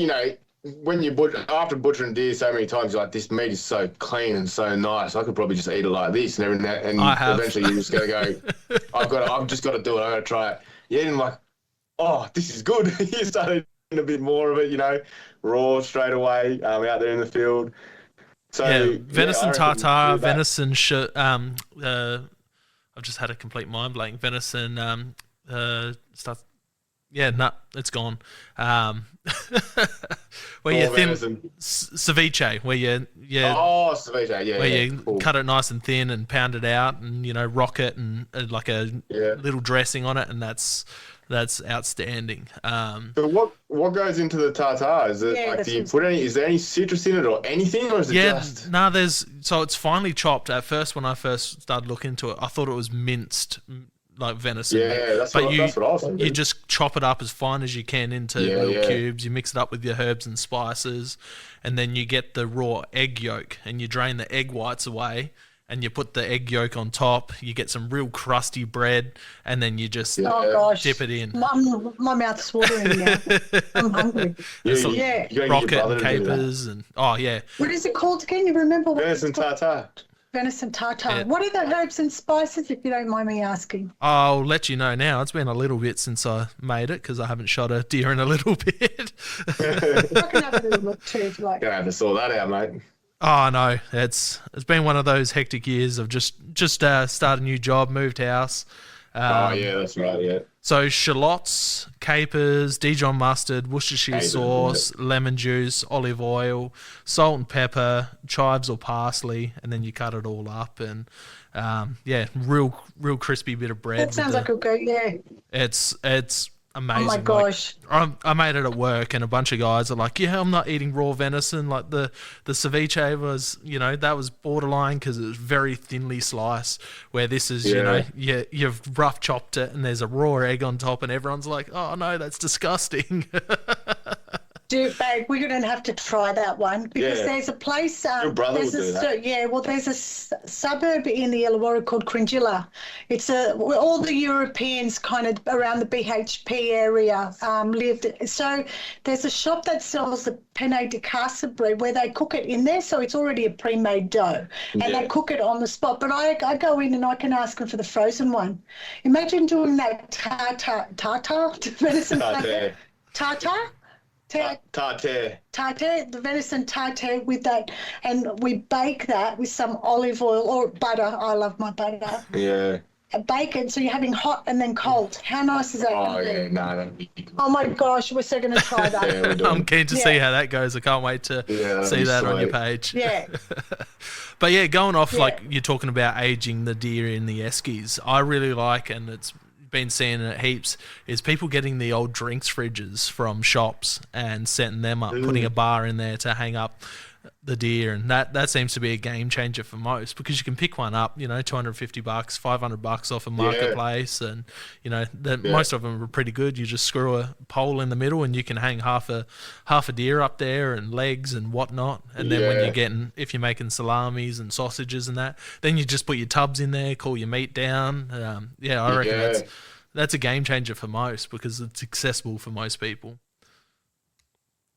when you after butchering deer so many times, you're like, this meat is so clean and so nice. I could probably just eat it like this and everything. And eventually you're just going to go, I've just got to do it. I've got to try it. Yeah, and I'm like, oh, this is good. You started a bit more of it, raw straight away, out there in the field. So venison tartare, venison I've just had a complete mind blank. Venison stuff. Yeah, it's gone. Where you ceviche, where you ceviche, yeah, where you cut it nice and thin and pound it out, and rock it and like a little dressing on it, and that's outstanding. So what goes into the tartare? Is it do you put is there any citrus in it or anything, or is it just? No, so it's finely chopped. At first, when I first started looking into it, I thought it was minced like venison. Yeah, that's what I was thinking. You just chop it up as fine as you can into little cubes. You mix it up with your herbs and spices, and then you get the raw egg yolk, and you drain the egg whites away, and you put the egg yolk on top. You get some real crusty bread, and then you just dip it in. My mouth's watering now. I'm hungry. Rocket and capers and What is it called again? You remember? Venison tartare. Venison tartare. What are the herbs and spices, if you don't mind me asking? I'll let you know now. It's been a little bit since I made it because I haven't shot a deer in a little bit. I can have a little look too, if you like. Gonna have to sort that out, mate. Oh no, it's been one of those hectic years of just started a new job, moved house. That's right, yeah. So shallots, capers, Dijon mustard, Worcestershire sauce, lemon juice, olive oil, salt and pepper, chives or parsley, and then you cut it all up and real crispy bit of bread. That sounds like a good, It's amazing. Oh my gosh. Like, I made it at work and a bunch of guys are like, I'm not eating raw venison. Like the ceviche was, that was borderline because it was very thinly sliced, where this is, you've rough chopped it and there's a raw egg on top and everyone's like, oh no, that's disgusting. Dude, babe, we're going to have to try that one because there's a place. Your brother will do that. Yeah, well, there's a suburb in the Illawarra called Cringilla. It's where all the Europeans kind of around the BHP area lived. So there's a shop that sells the penne di casa bread where they cook it in there, so it's already a pre-made dough, and they cook it on the spot. But I go in and I can ask them for the frozen one. Imagine doing that tartare, venison tartare. Tartare, the venison tartare with that, and we bake that with some olive oil or butter. I love my butter. Yeah. Bacon, so you're having hot and then cold. How nice is that? That'd be good. Oh my gosh, we're so going to try that. I'm keen to see how that goes. I can't wait to see that on your page. Yeah. But going off like you're talking about aging the deer in the eskies, I really like, and it's been seeing it heaps, is people getting the old drinks fridges from shops and setting them up, putting a bar in there to hang up the deer, and that seems to be a game changer for most, because you can pick one up, $250, $500 off a marketplace, and most of them are pretty good. You just screw a pole in the middle and you can hang half a deer up there and legs and whatnot, and then when if you're making salamis and sausages and that, then you just put your tubs in there, cool your meat down. I reckon that's a game changer for most, because it's accessible for most people.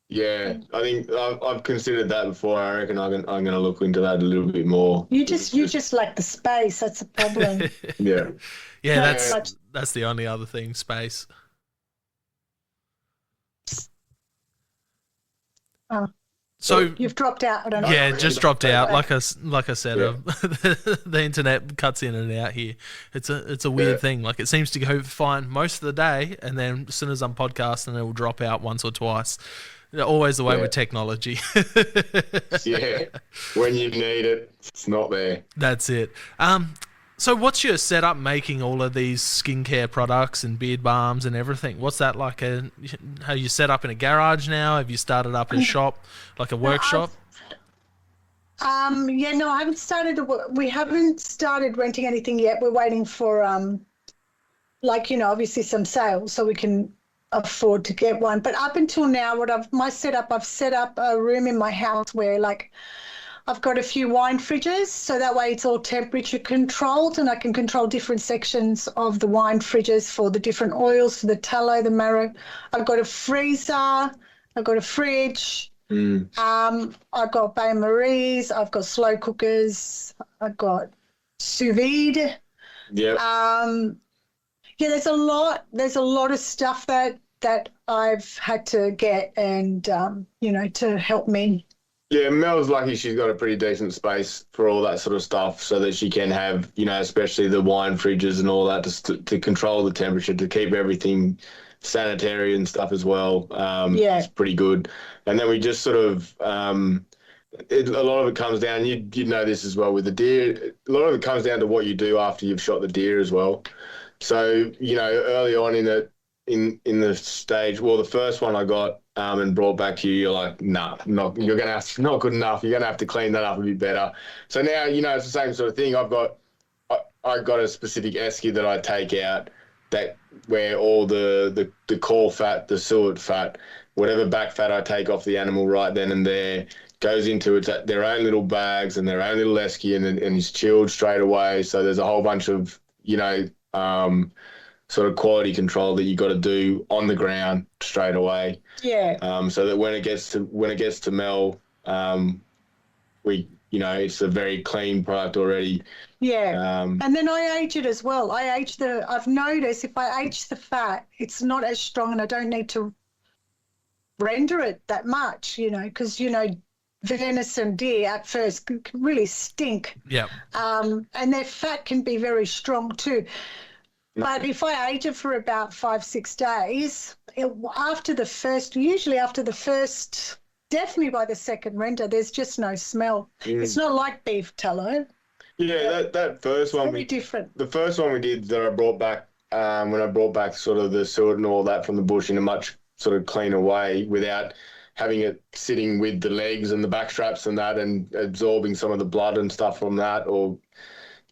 Yeah, I think I've considered that before. I reckon I'm going to look into that a little bit more. You just lack the space. That's a problem. Yeah. That's the only other thing, space. So you've dropped out. I don't know. Yeah, just dropped out. Like I said, the internet cuts in and out here. It's a weird thing. Like, it seems to go fine most of the day, and then as soon as I'm podcasting, it will drop out once or twice. Always the way with technology. When you need it, it's not there. That's it. So what's your setup making all of these skincare products and beard balms and everything? What's that like? Have you set up in a garage now? Have you started up a shop, like a workshop? I haven't started. We haven't started renting anything yet. We're waiting for obviously some sales so we can afford to get one. But up until now, I've set up a room in my house where I've got a few wine fridges, so that way it's all temperature controlled, and I can control different sections of the wine fridges for the different oils, for the tallow, the marrow. I've got a freezer, I've got a fridge, I've got bain maries, I've got slow cookers, I've got sous vide. There's a lot of stuff that I've had to get, and to help me. Yeah, Mel's lucky she's got a pretty decent space for all that sort of stuff, so that she can have, especially the wine fridges and all that, to control the temperature, to keep everything sanitary and stuff as well. It's pretty good. And then we just sort of, a lot of it comes down, you know this as well with the deer, a lot of it comes down to what you do after you've shot the deer as well. So, early on in the stage, well, the first one I got and brought back to you, you're like, nah, not good enough. You're going to have to clean that up a bit better. So now, it's the same sort of thing. I got a specific esky that I take out, that where all the core fat, the suet fat, whatever back fat I take off the animal right then and there, goes into their own little bags and their own little esky, and it's chilled straight away. So there's a whole bunch of, sort of quality control that you got to do on the ground straight away. Yeah. So that when it gets to Mel, it's a very clean product already. Yeah. And then I age it as well. I've noticed if I age the fat, it's not as strong, and I don't need to render it that much, because, venison deer at first can really stink. Yeah. And their fat can be very strong too. But if I age it for about 5-6 days, definitely by the second render, there's just no smell. It's not like beef tallow. Yeah, that first one, very different. The first one we did that I brought back, when I brought back sort of the suet and all that from the bush in a much sort of cleaner way, without having it sitting with the legs and the back straps and that, and absorbing some of the blood and stuff from that, or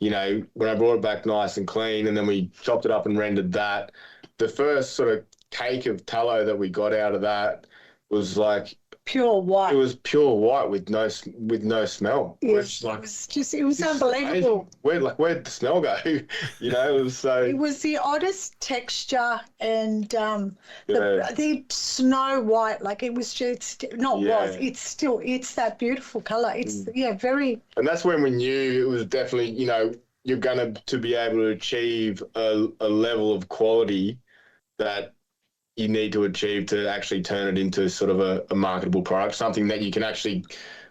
when I brought it back nice and clean, and then we chopped it up and rendered that, the first sort of cake of tallow that we got out of that was like pure white. It was pure white with no smell. Yes, it was unbelievable. Where'd the smell go? It was so. It was the oddest texture, and the snow white. Like, it was just it's that beautiful color. It's very. And that's when we knew it was definitely you're going to be able to achieve a level of quality that you need to achieve to actually turn it into sort of a marketable product, something that you can actually,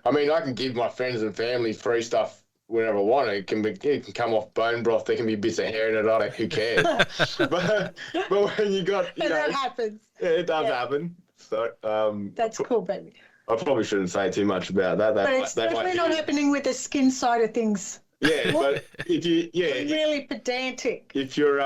I can give my friends and family free stuff whenever I want. It can come off bone broth. There can be bits of hair in it. Who cares? but when you got, that happens. Yeah, it does happen. So that's cool, baby. I probably shouldn't say too much about that. But it's definitely not happening with the skin side of things. Yeah, but if really pedantic. If you're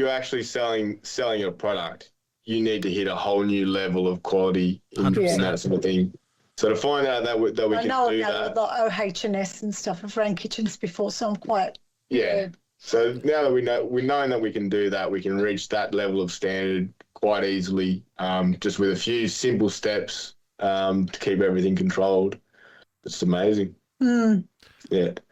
actually selling a product, you need to hit a whole new level of quality in that sort of thing. So to find out that we can do that. I know about the OH&S and stuff. I've ran kitchens before, so I'm quite... Yeah. So now that we know that we can do that, we can reach that level of standard quite easily, just with a few simple steps to keep everything controlled. It's amazing. Yeah.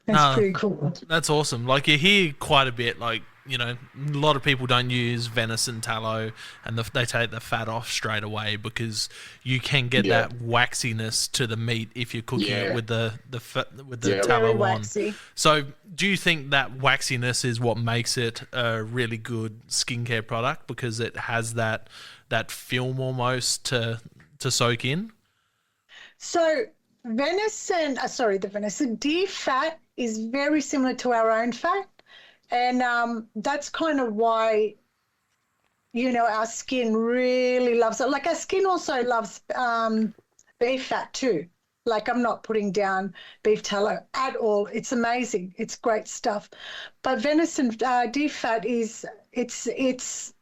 That's pretty cool. That's awesome. Like, you hear quite a bit, like, you know, a lot of people don't use venison tallow, and they take the fat off straight away because you can get that waxiness to the meat if you're cooking it with the tallow on. So, do you think that waxiness is what makes it a really good skincare product because it has that film almost to soak in? So, the venison deer fat is very similar to our own fat. And that's kind of why, you know, our skin really loves it. Like, our skin also loves beef fat too. Like, I'm not putting down beef tallow at all. It's amazing. It's great stuff. But venison deer fat it's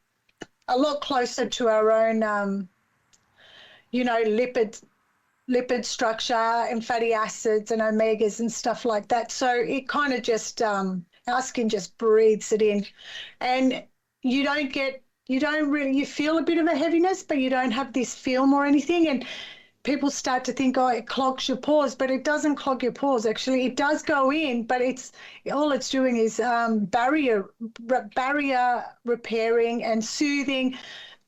a lot closer to our own, you know, lipid structure and fatty acids and omegas and stuff like that. So it kind of just... our skin just breathes it in, and you feel a bit of a heaviness, but you don't have this film or anything. And people start to think, oh, it clogs your pores, but it doesn't clog your pores. Actually, it does go in, but all it's doing is barrier repairing and soothing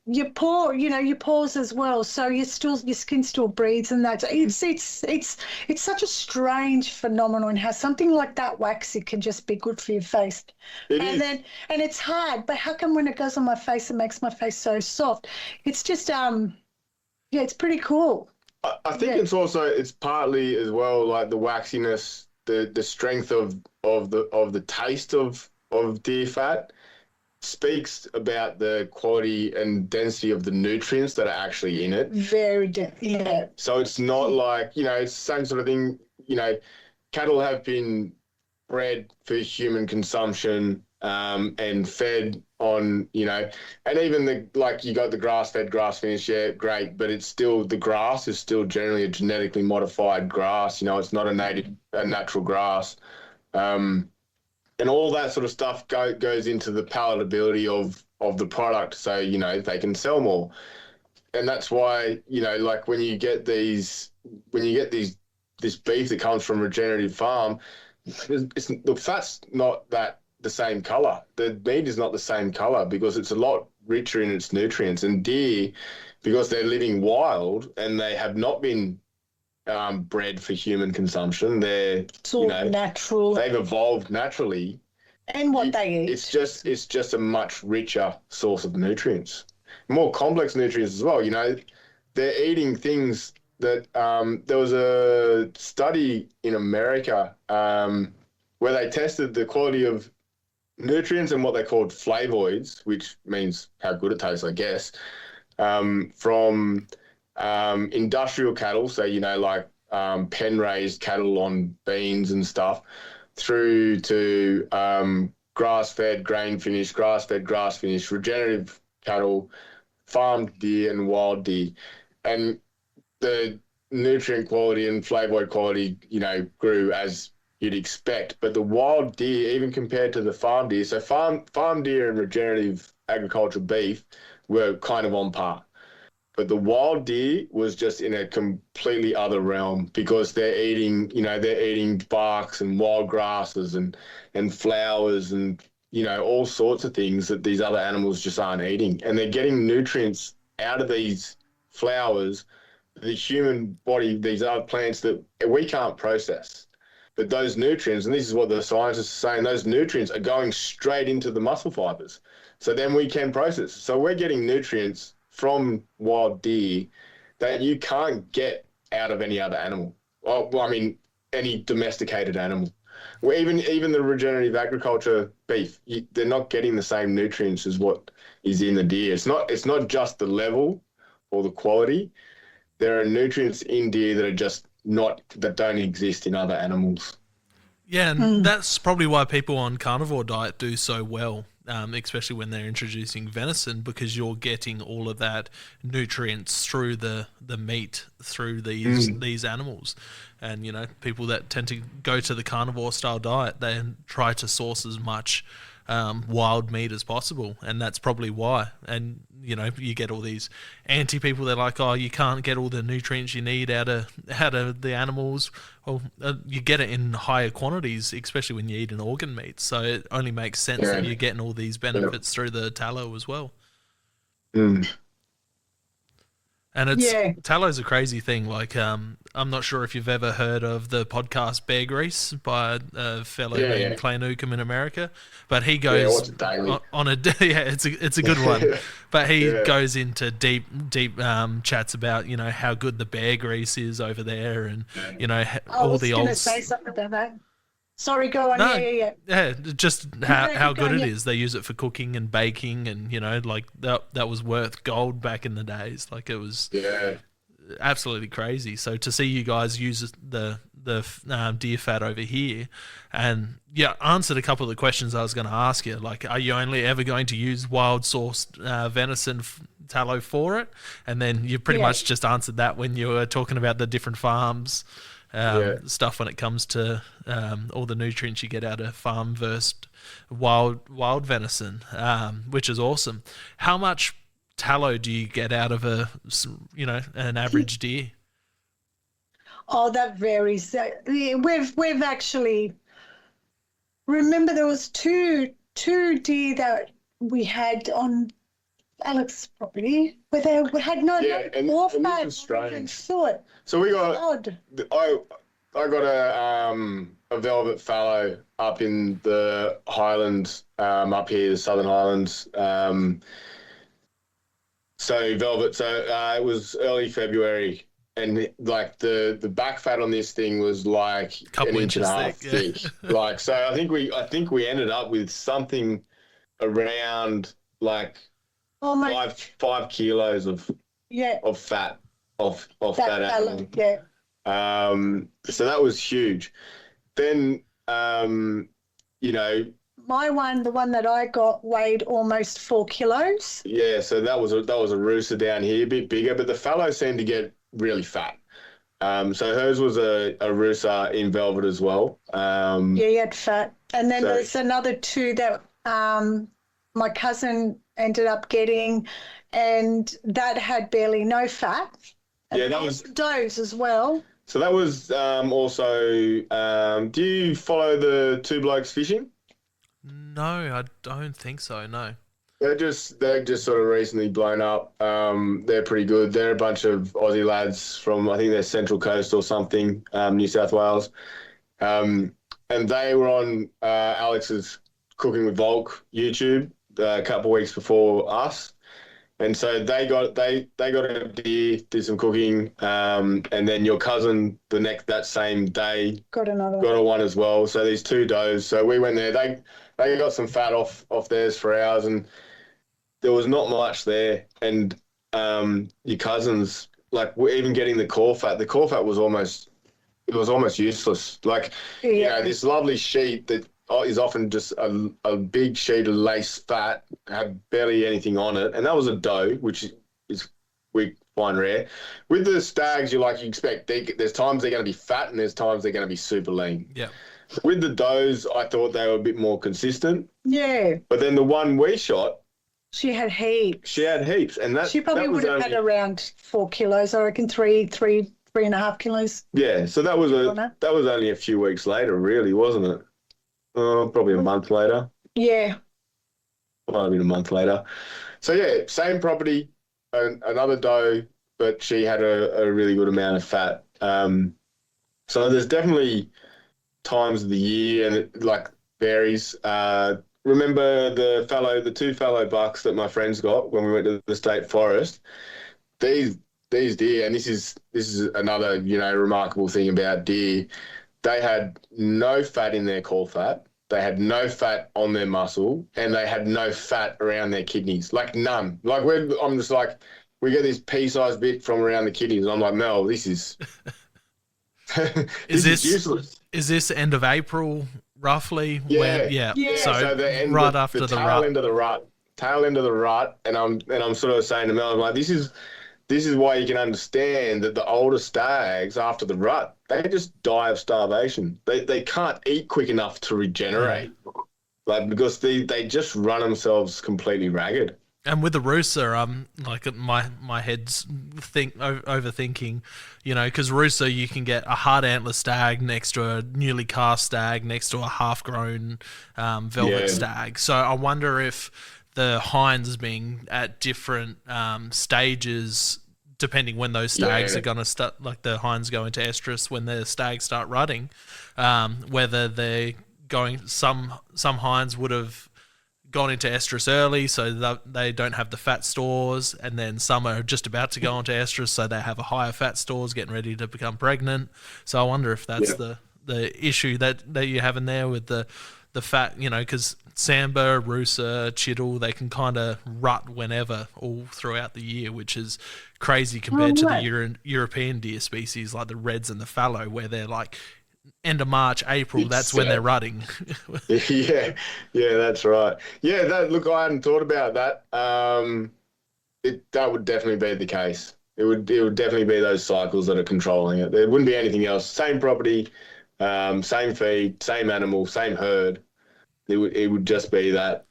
your pores as well. So your skin still breathes, and that it's such a strange phenomenon, and how something like that waxy can just be good for your face. And it's hard, but how come when it goes on my face it makes my face so soft? It's just it's pretty cool. I think it's partly as well, like the waxiness, the strength of the taste of deer fat speaks about the quality and density of the nutrients that are actually in it. Very dense, yeah. So it's not like, you know, it's the same sort of thing, you know, cattle have been bred for human consumption and fed on, you know, and even you got the grass-fed, grass-finished, yeah, great, but it's still, the grass is still generally a genetically modified grass, you know, it's not a natural grass. And all that sort of stuff goes into the palatability of the product, so, you know, they can sell more. And that's why, you know, like when you get this beef that comes from regenerative farm, the fat's not the same color. The meat is not the same color because it's a lot richer in its nutrients. And deer, because they're living wild and they have not been bred for human consumption, it's all natural. They've evolved naturally. And what they eat. It's just a much richer source of nutrients. More complex nutrients as well. You know, they're eating things that there was a study in America where they tested the quality of nutrients and what they called flavoids, which means how good it tastes, I guess, from industrial cattle, so, you know, like pen-raised cattle on beans and stuff, through to grass-fed, grain-finished, grass-fed, grass-finished, regenerative cattle, farmed deer and wild deer. And the nutrient quality and flavoid quality, you know, grew as you'd expect. But the wild deer, even compared to the farm deer, so farm deer and regenerative agricultural beef were kind of on par. But the wild deer was just in a completely other realm because they're eating barks and wild grasses and flowers and, you know, all sorts of things that these other animals just aren't eating. And they're getting nutrients out of these flowers, the human body, these other plants that we can't process. But those nutrients, and this is what the scientists are saying, those nutrients are going straight into the muscle fibers. So then we can process. So we're getting nutrients from wild deer that you can't get out of any other animal. Well, I mean, any domesticated animal. Well, even the regenerative agriculture beef, they're not getting the same nutrients as what is in the deer. It's not just the level or the quality. There are nutrients in deer that don't exist in other animals. Yeah, and that's probably why people on carnivore diet do so well, especially when they're introducing venison, because you're getting all of that nutrients through the meat, through these animals. And, people that tend to go to the carnivore style diet, they try to source as much wild meat as possible, and that's probably why. And you get all these anti people that are like, oh, you can't get all the nutrients you need out of the animals. Well, you get it in higher quantities, especially when you eat an organ meat, so it only makes sense that you're getting all these benefits through the tallow as well. And tallow's a crazy thing. Like, I'm not sure if you've ever heard of the podcast Bear Grease by a fellow named Clay Newcomb in America, but he goes on a it's a good one. But he goes into deep chats about how good the bear grease is over there, and all the old. I was going to say something about that. Sorry, go on. No, yeah. Just how good it is. They use it for cooking and baking, and like that was worth gold back in the days. Like, it was absolutely crazy. So to see you guys use the deer fat over here, and answered a couple of the questions I was going to ask you. Like, are you only ever going to use wild sourced venison tallow for it? And then you pretty much just answered that when you were talking about the different farms. Stuff when it comes to all the nutrients you get out of farm versus wild venison, which is awesome. How much tallow do you get out of an average deer? Oh, that varies. We've actually, remember there was two deer that we had on Alex's property where they had no more fat. So we got I got a velvet fallow up in the Highlands, up here, the Southern Highlands. So velvet. So it was early February, and like the back fat on this thing was like an inch and a half thick. Like, so I think we ended up with something around like 5 kilos of fat off that animal. So that was huge. Then my one, the one that I got, weighed almost 4 kilos. Yeah, so that was a rooster down here, a bit bigger, but the fallow seemed to get really fat. So hers was a rooster in velvet as well. He had fat. And then there's another two that my cousin ended up getting, and that had barely no fat. And that was does as well. So that was also. Do you follow the Two Blokes Fishing? No, I don't think so. No. They're just sort of recently blown up. They're pretty good. They're a bunch of Aussie lads from, I think they're Central Coast or something, New South Wales, and they were on Alex's Cooking with Volk YouTube a couple of weeks before us. And so they got a deer, did some cooking, and then your cousin that same day got a one as well. So these two does. So we went there. They got some fat off theirs for ours, and there was not much there. And your cousins, like, we're even getting the core fat. The core fat was almost useless. Like, this lovely sheet that is often just a big sheet of lace fat, had barely anything on it, and that was a doe, which is we find rare. With the stags, you expect there's times they're going to be fat and there's times they're going to be super lean. Yeah. With the does, I thought they were a bit more consistent. Yeah. But then the one we shot, she had heaps. And that she probably would have had around 4 kilos. I reckon 3.5 kilos. Yeah. So that was only a few weeks later, really, wasn't it? Probably a month later. Yeah. Might have been a month later. So yeah, same property, another doe, but she had a really good amount of fat. So there's definitely times of the year, and it varies. Remember the two fallow bucks that my friends got when we went to the state forest? These deer, and this is another remarkable thing about deer. They had no fat in their core fat. They had no fat on their muscle, and they had no fat around their kidneys. Like, none. I'm just like, we get this pea-sized bit from around the kidneys, and I'm like, Mel, this is this is useless. Is this end of April roughly. Yeah. So the end, right the after the tail rut. end of the rut, and I'm sort of saying to Mel, I'm like, this is why you can understand that the older stags after the rut, they just die of starvation. They can't eat quick enough to regenerate, like because they just run themselves completely ragged. And with the rooster, like my head's overthinking, because rooster you can get a hard antler stag next to a newly cast stag next to a half grown velvet stag. So I wonder if the hinds being at different stages, depending when those stags are going to start, like the hinds go into estrus when the stags start rutting, whether they're going. Some hinds would have gone into estrus early, so that they don't have the fat stores, and then some are just about to go into estrus, so they have a higher fat stores, getting ready to become pregnant. So I wonder if that's the issue that you have in there with the fat, because Samba, Rusa, Chiddle, they can kind of rut whenever, all throughout the year, which is crazy compared to the European deer species like the reds and the fallow, where they're like end of March, April, that's when they're rutting. yeah, that's right. Yeah, look, I hadn't thought about that. That would definitely be the case. It would definitely be those cycles that are controlling it. There wouldn't be anything else. Same property, same feed, same animal, same herd. It would just be that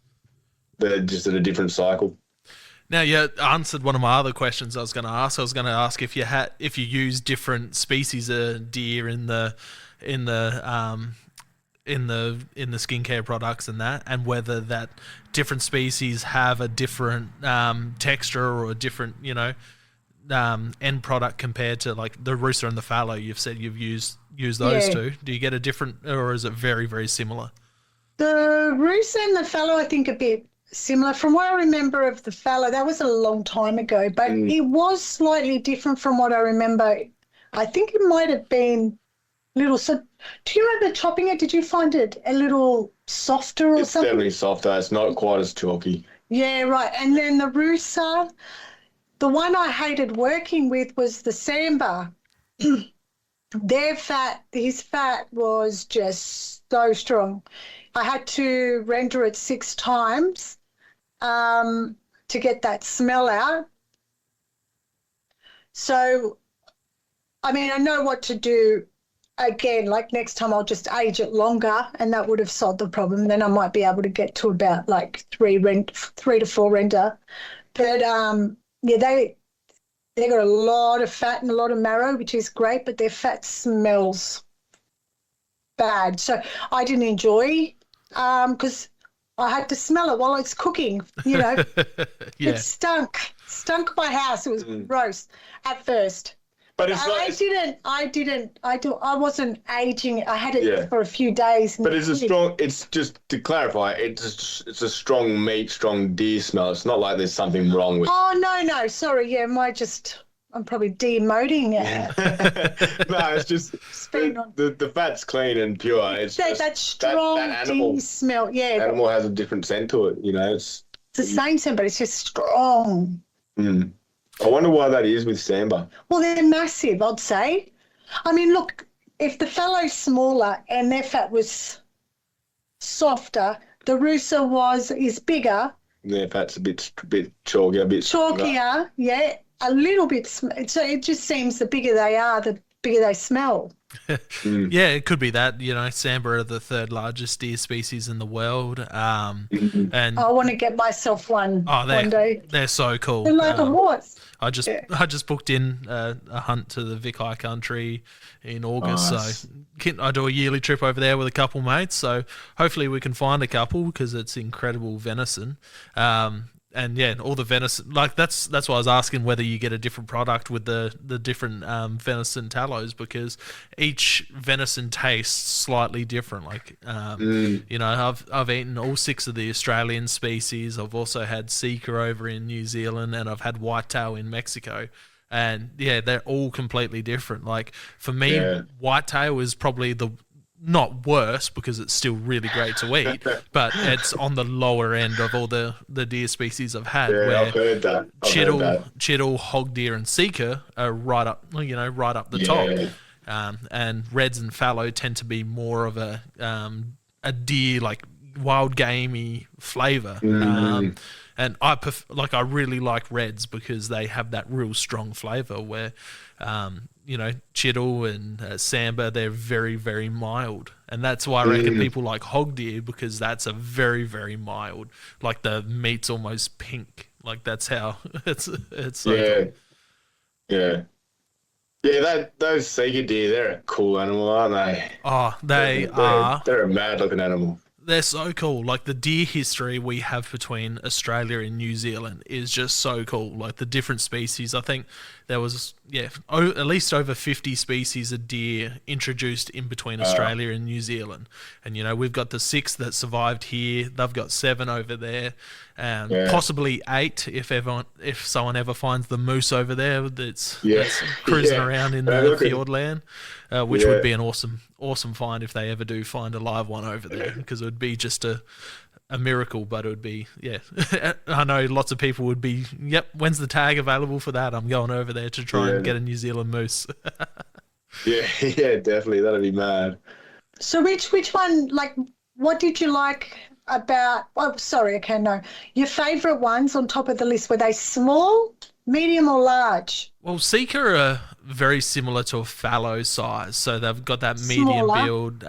they're just at a different cycle. Now, you answered one of my other questions I was going to ask. I was going to ask if you use different species of deer in the skincare products and that, and whether that different species have a different texture or a different end product compared to like the rooster and the fallow. You've said you've used those two. Do you get a different, or is it very, very similar? The rooster and the fallow, I think, a bit similar. From what I remember of the fallow, that was a long time ago, but it was slightly different from what I remember. I think it might have been little. So, do you remember chopping it? Did you find it a little softer or something? It's definitely softer. It's not quite as chalky. Yeah, right. And then the rooster, the one I hated working with was the Samba. His fat was just so strong. I had to render it 6 times to get that smell out. So, I mean, I know what to do. Again, like next time I'll just age it longer, and that would have solved the problem. Then I might be able to get to about like 3 to 4 render. But they got a lot of fat and a lot of marrow, which is great, but their fat smells bad. So I didn't enjoy because I had to smell it while it's cooking. It stunk my house. It was gross at first. But it's I wasn't aging it. I had it for a few days. But it's just to clarify, it's a strong meat, strong deer smell. It's not like there's something wrong with it. Oh, no. Sorry. Yeah, I'm probably demoting it. No, it's just the fat's clean and pure. It's that strong that animal, deer smell. Yeah. The animal has a different scent to it, It's the same scent, but it's just strong. I wonder why that is with Samba. Well, they're massive, I'd say. I mean, look, if the fallow's smaller and their fat was softer, the rooster is bigger. Their fat's a bit chalkier, chalkier, yeah, a little bit. So it just seems the bigger they are, the bigger they smell. Yeah, it could be that. Samba are the 3rd largest deer species in the world. And I want to get myself one one day. They're so cool. They're like a horse. I just booked in a hunt to the Vic High Country in August. Nice. So I do a yearly trip over there with a couple mates. So hopefully we can find a couple because it's incredible venison. And yeah, all the venison, like that's why I was asking whether you get a different product with the different venison tallows, because each venison tastes slightly different. Like I've eaten all 6 of the Australian species. I've also had Sika over in New Zealand, and I've had whitetail in Mexico. And yeah, they're all completely different. Like for me, whitetail is probably not worse, because it's still really great to eat, but it's on the lower end of all the deer species I've had. Yeah, where I've heard that. Chiddle, hog deer, and Sika are right up the top. And reds and fallow tend to be more of a a deer, like wild gamey flavor. And I really like reds because they have that real strong flavor where, Chital and Samba, they're very, very mild. And that's why I reckon people like hog deer, because that's a very, very mild, like the meat's almost pink. Like that's how it's so cool. Yeah. Yeah, those sega deer, they're a cool animal, aren't they? Oh, they are. They're a mad-looking animal. They're so cool. Like the deer history we have between Australia and New Zealand is just so cool. Like the different species. I think there was, at least over 50 species of deer introduced in between Australia and New Zealand. And, we've got the 6 that survived here. They've got 7 over there. And possibly 8 if someone ever finds the moose over there that's cruising around in the Fiordland, which would be an awesome find if they ever do find a live one over there, because it would be just a miracle. But it would be, I know lots of people would be, when's the tag available for that? I'm going over there to try and get a New Zealand moose. yeah, definitely. That'd be mad. So which one, like, what did you like about, your favourite ones on top of the list? Were they small, medium or large? Well, Sika are very similar to a fallow size, so they've got that medium build.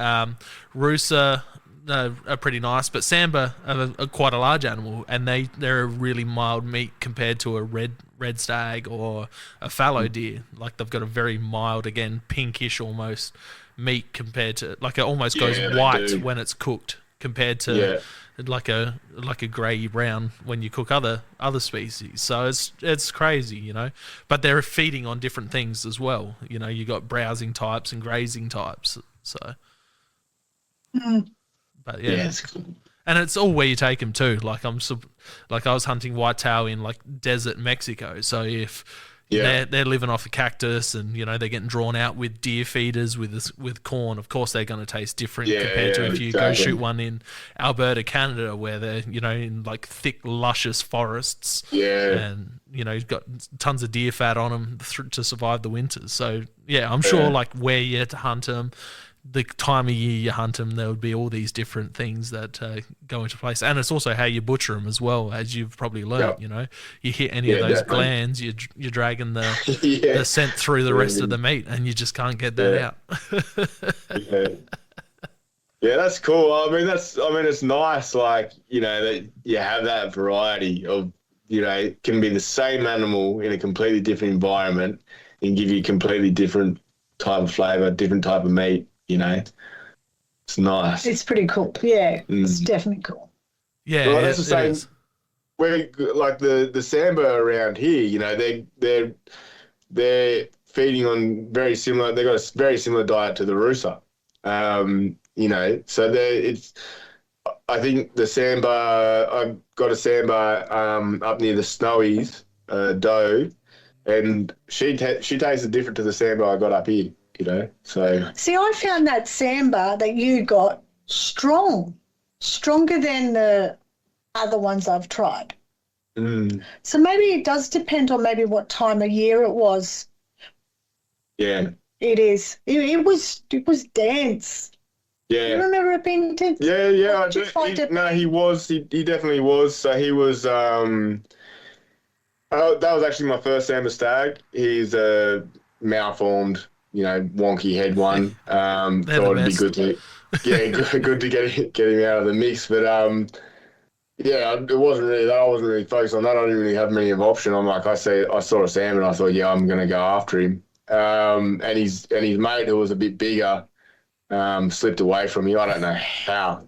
Rusa are pretty nice, but Samba are quite a large animal, and they're a really mild meat compared to a red stag or a fallow deer. Like they've got a very mild, again, pinkish almost meat compared to, like it almost goes white when it's cooked, compared to like a grey brown when you cook other species. So it's crazy, But they're feeding on different things as well. You got browsing types and grazing types. So, but it's cool. And it's all where you take them too. Like I was hunting whitetail in like desert Mexico. So if they're living off a cactus, and they're getting drawn out with deer feeders with corn. Of course, they're going to taste different compared to if you go shoot one in Alberta, Canada, where they're in like thick, luscious forests. And you've got tons of deer fat on them to survive the winters. So I'm sure like where you hunt them, the time of year you hunt them, there would be all these different things that go into place. And it's also how you butcher them as well, as you've probably learned. You hit any of those glands, you're dragging the scent through the rest of the meat, and you just can't get that out. Yeah, that's cool. I mean, it's nice, like, that you have that variety of, it can be the same animal in a completely different environment and give you a completely different type of flavour, different type of meat. It's nice. It's pretty cool. Yeah, it's definitely cool. Yeah, well, that's the same. Where like the Samba around here, they're feeding on very similar. They've got a very similar diet to the Rusa. So it's. I think the Samba. I've got a Samba up near the Snowies, doe, and she tasted different to the Samba I got up here. So see, I found that Samba that you got stronger than the other ones I've tried. So maybe it does depend on maybe what time of year it was. Yeah, it is. It was dense. Yeah, you remember it being dense? Yeah, I do. He was. He definitely was. So he was. That was actually my first Samba stag. He's a malformed, wonky head one. Thought it'd be good to, good to get him out of the mix. But it wasn't really that. I wasn't really focused on that. I didn't really have many of an option. I'm like, I saw a Sam, and I thought, I'm gonna go after him. And his mate, who was a bit bigger, slipped away from me. I don't know how.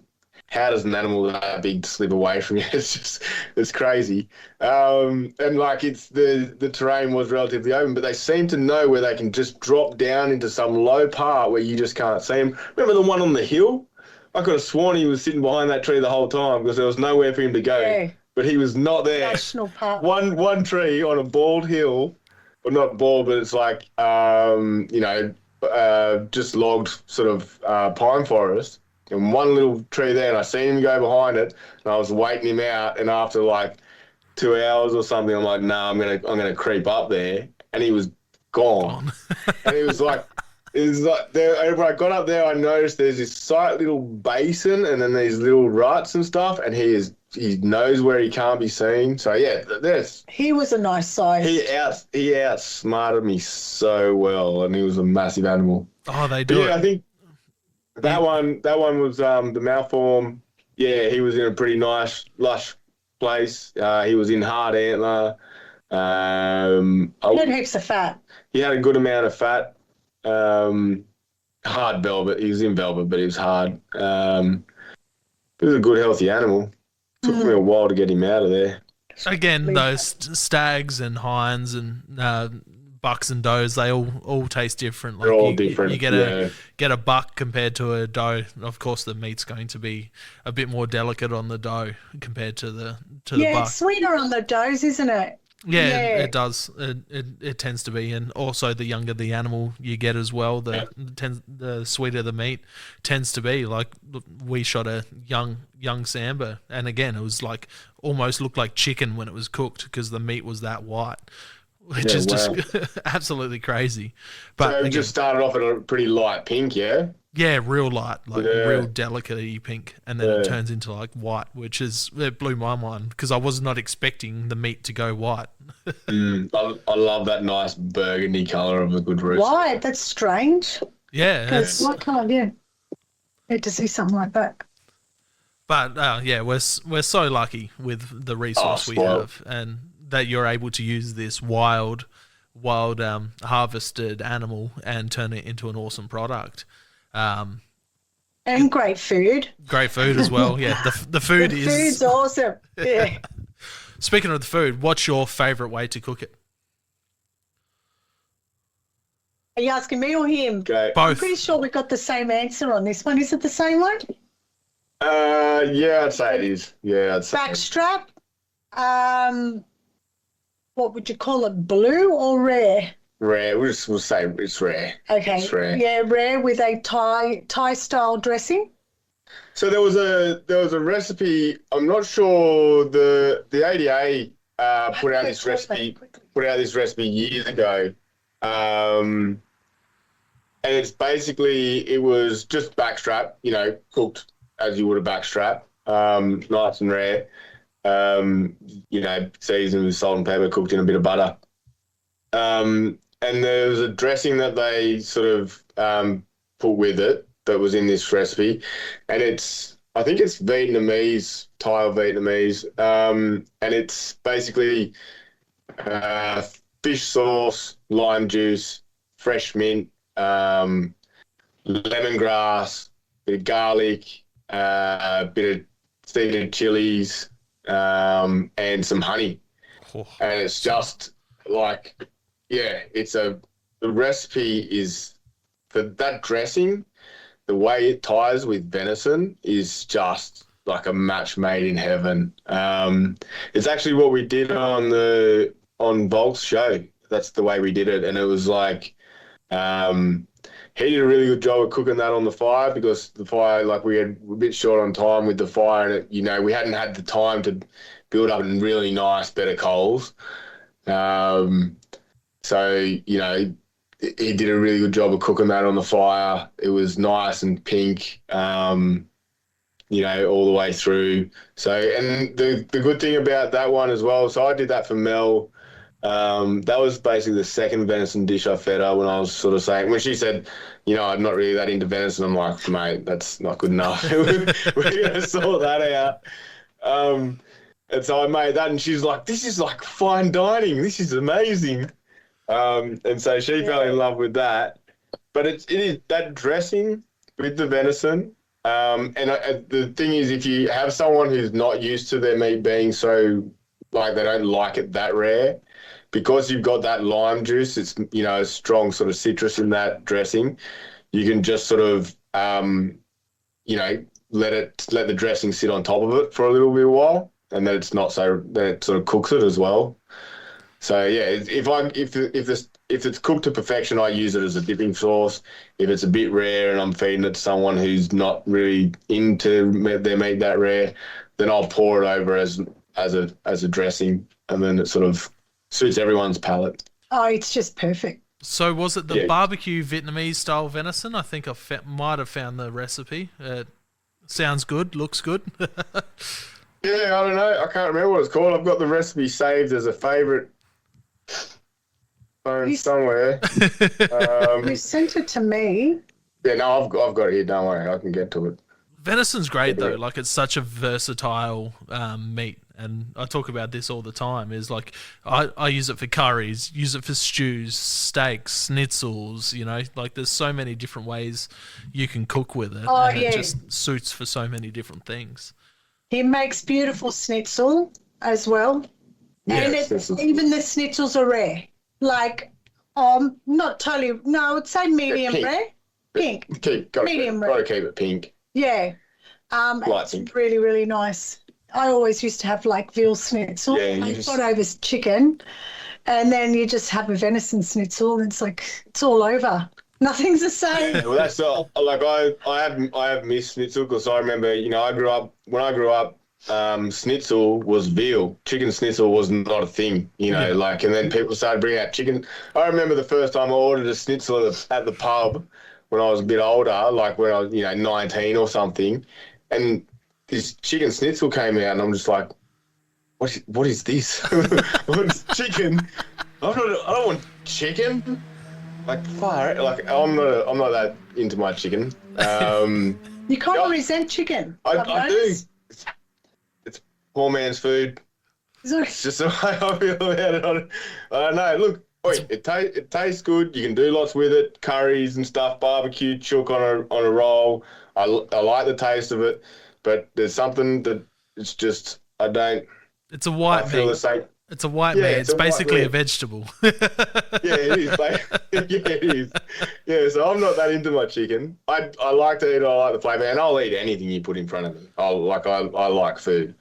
How does an animal that big slip away from you? It's crazy. And like the terrain was relatively open, but they seem to know where they can just drop down into some low part where you just can't see them. Remember the one on the hill? I could have sworn he was sitting behind that tree the whole time because there was nowhere for him to go. Yeah. But he was not there. National park. One tree on a bald hill, well, not bald, but it's like just logged sort of pine forest. And one little tree there, and I seen him go behind it, and I was waiting him out. And after like 2 hours or something, I'm like, I'm gonna creep up there, and he was gone. And he was like It's like there. When I got up there, I noticed there's this slight little basin, and then these little ruts and stuff. And he knows where he can't be seen. So yeah, He was a nice size. he outsmarted me so well, and he was a massive animal. Oh, they do. Yeah, I think that one was the malform. Yeah, he was in a pretty nice, lush place. He was in hard antler. He had heaps of fat. He had a good amount of fat. Hard velvet. He was in velvet, but he was hard. He was a good, healthy animal. Took me a while to get him out of there. Again, those stags and hinds and bucks and does, they all taste different. They're all different. You get a buck compared to a doe. Of course, the meat's going to be a bit more delicate on the doe compared to the buck. Yeah, it's sweeter on the does, isn't it? Yeah, it does. It tends to be, and also the younger the animal you get as well, the sweeter the meat tends to be. Like we shot a young sambar, and again, it was like almost looked like chicken when it was cooked because the meat was that white, which is just absolutely crazy. But so it just started off at a pretty light pink, yeah. Yeah, real light, like real delicate pink, and then it turns into like white, which it blew my mind because I was not expecting the meat to go white. I love that nice burgundy colour of a good rooster. White, that's strange. Yeah, Because what colour? Yeah, need to see something like that. But yeah, we're so lucky with the resource we have, and that you're able to use this wild harvested animal and turn it into an awesome product. And great food. Great food as well. Yeah, the food is. Food's awesome. Yeah. Speaking of the food, what's your favourite way to cook it? Are you asking me or him? Okay. Both. I'm pretty sure we got the same answer on this one. Is it the same one? Yeah, I'd say it is. Yeah, I'd say. Backstrap. What would you call it? Blue or rare? Rare. We'll say it's rare. Okay. It's rare. Yeah, rare with a Thai style dressing. So there was a recipe. I'm not sure the ADA put out this recipe years ago, and it's basically it was just backstrap, cooked as you would a backstrap, nice and rare, seasoned with salt and pepper, cooked in a bit of butter, and there was a dressing that they sort of put with it that was in this recipe, and I think it's Vietnamese, Thai or Vietnamese, and it's basically fish sauce, lime juice, fresh mint, lemongrass, bit of garlic, a bit of seeded chilies, and some honey. Oh. And it's just like, the recipe is for that dressing. The way it ties with venison is just like a match made in heaven. It's actually what we did on Volk's show. That's the way we did it, and it was like he did a really good job of cooking that on the fire because the fire, like we had a bit short on time with the fire, and we hadn't had the time to build up in really nice better coals. So he did a really good job of cooking that on the fire. It was nice and pink, all the way through. So, and the good thing about that one as well, so I did that for Mel. That was basically the second venison dish I fed her when I was sort of saying, when she said, I'm not really that into venison, I'm like, mate, that's not good enough. We're going to sort that out. And so I made that, and she's like, this is like fine dining. This is amazing. And so she fell in love with that, but it is that dressing with the venison. And the thing is, if you have someone who's not used to their meat being so, like, they don't like it that rare, because you've got that lime juice, it's, a strong sort of citrus in that dressing, you can just sort of, let the dressing sit on top of it for a little bit of while, and then then it sort of cooks it as well. So yeah, if it's cooked to perfection, I use it as a dipping sauce. If it's a bit rare and I'm feeding it to someone who's not really into their meat that rare, then I'll pour it over as a dressing, and then it sort of suits everyone's palate. Oh, it's just perfect. So was it the Yeah. barbecue Vietnamese style venison? I think I might have found the recipe. Sounds good, looks good. Yeah, I don't know. I can't remember what it's called. I've got the recipe saved as a favourite phone somewhere. You sent it to me. Yeah, no, I've got it here. Don't worry, I can get to it. Venison's great though. Like it's such a versatile meat, and I talk about this all the time. Is like I use it for curries, use it for stews, steaks, schnitzels. You know, like there's so many different ways you can cook with it, and it just suits for so many different things. He makes beautiful schnitzel as well, and even the schnitzels are rare. Like, not totally. No, I would say medium rare, pink. Medium rare. Gotta keep it pink. Yeah, it's really, really nice. I always used to have like veal schnitzel. I thought I was chicken, and then you just have a venison schnitzel, and it's like it's all over. Nothing's the same. Yeah, well, that's like I have missed schnitzel because I remember when I grew up. Schnitzel was veal. Chicken schnitzel was not a thing, and then people started bringing out chicken. I remember the first time I ordered a schnitzel at the pub when I was a bit older, like when I was 19 or something, and this chicken schnitzel came out, and I'm just like, what is this? What's chicken? I don't want chicken. Like far, like I'm not that into my chicken. You can't resent chicken. I do. It's poor man's food. It's just the way I feel about it. I don't know. Look, it tastes good. You can do lots with it, curries and stuff, barbecue, chook on a roll. I like the taste of it, but there's something that it's just I don't. It's a white meat. It's a white meat. It's basically a vegetable. Yeah, it is. It is. Yeah, so I'm not that into my chicken. I like to eat it. I like the flavour, and I'll eat anything you put in front of me. I like food.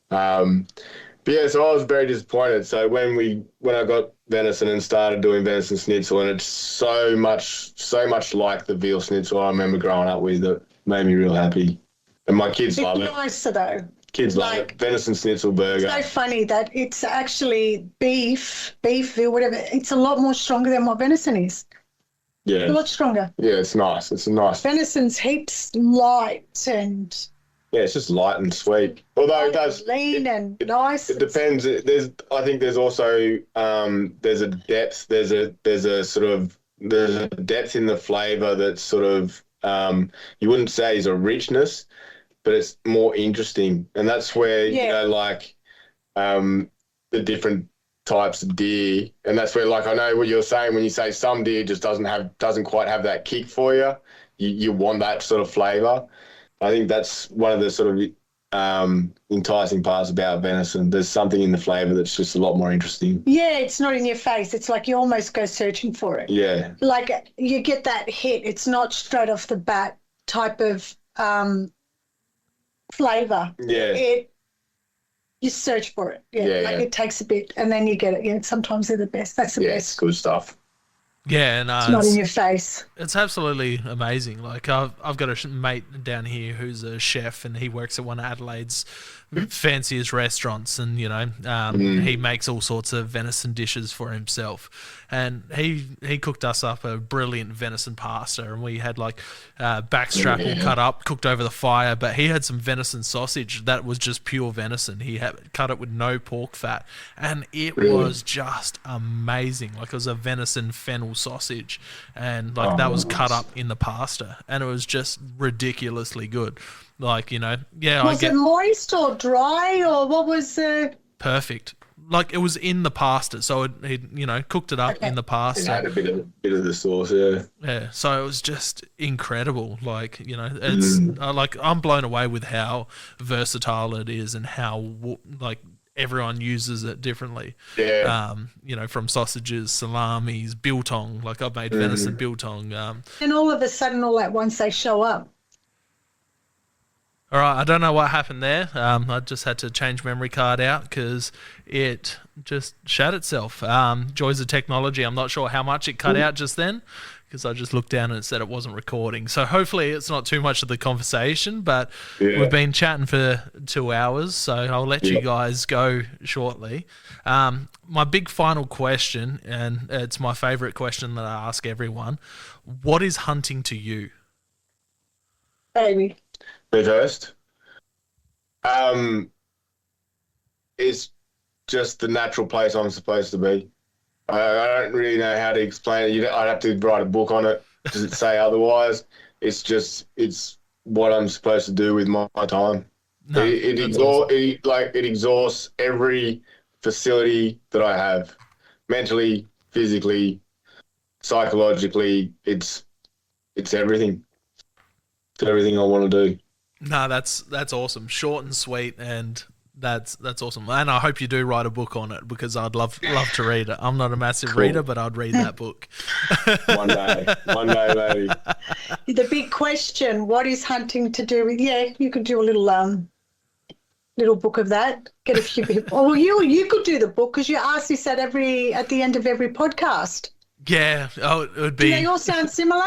But yeah, so I was very disappointed. So when I got venison and started doing venison schnitzel, and it's so much like the veal schnitzel I remember growing up with, that made me real happy. And my kids love it. It's nicer though. Kids love it. Venison schnitzel burger. It's so funny that it's actually beef, veal, whatever. It's a lot more stronger than what venison is. Yeah. It's a lot stronger. Yeah, it's nice. It's a nice. Venison's heaps light and. Yeah, it's just light and sweet. Although it does lean and nice. It depends. I think there's also there's a depth. There's a depth in the flavour that's sort of you wouldn't say is a richness, but it's more interesting, and that's where the different types of deer, and that's where I know what you're saying when you say some deer just doesn't quite have that kick for you. You want that sort of flavour. I think that's one of the sort of enticing parts about venison. There's something in the flavour that's just a lot more interesting. Yeah, it's not in your face. It's like you almost go searching for it. Yeah. Like you get that hit. It's not straight off the bat type of flavour. Yeah. You search for it. Yeah. It takes a bit and then you get it. Yeah, sometimes they're the best. That's the best. Good stuff. Yeah, and it's not in your face. It's absolutely amazing. Like I've got a mate down here who's a chef, and he works at one of Adelaide's fanciest restaurants, and he makes all sorts of venison dishes for himself. And he cooked us up a brilliant venison pasta, and we had backstrap all cut up, cooked over the fire. But he had some venison sausage that was just pure venison. He had cut it with no pork fat, and it was just amazing. Like it was a venison fennel sausage, and that was cut up in the pasta, and it was just ridiculously good. Was it moist or dry, or what was the perfect? Like it was in the pasta, so he cooked it up in the pasta. It had a bit of the sauce, yeah. Yeah, so it was just incredible. It's I'm blown away with how versatile it is and how everyone uses it differently. Yeah. From sausages, salamis, biltong. Like I've made venison biltong. And all of a sudden, all at once, they show up. All right, I don't know what happened there. I just had to change memory card out because it just shut itself. Joys of technology. I'm not sure how much it cut out just then because I just looked down and it said it wasn't recording. So hopefully it's not too much of the conversation, but we've been chatting for 2 hours, so I'll let you guys go shortly. My big final question, and it's my favourite question that I ask everyone, what is hunting to you? Baby. Me first. It's just the natural place I'm supposed to be. I don't really know how to explain it. I'd have to write a book on it to say otherwise. It's what I'm supposed to do with my time. No, it exhausts every facility that I have, mentally, physically, psychologically. It's everything. It's everything I want to do. No, that's awesome. Short and sweet, and that's awesome. And I hope you do write a book on it, because I'd love to read it. I'm not a massive reader, but I'd read that book. One day, maybe. The big question: what is hunting to do with? Yeah, you could do a little book of that. Get a few people. Oh, you could do the book, because you ask this at the end of every podcast. Yeah. Oh, it would be. Do they all sound similar?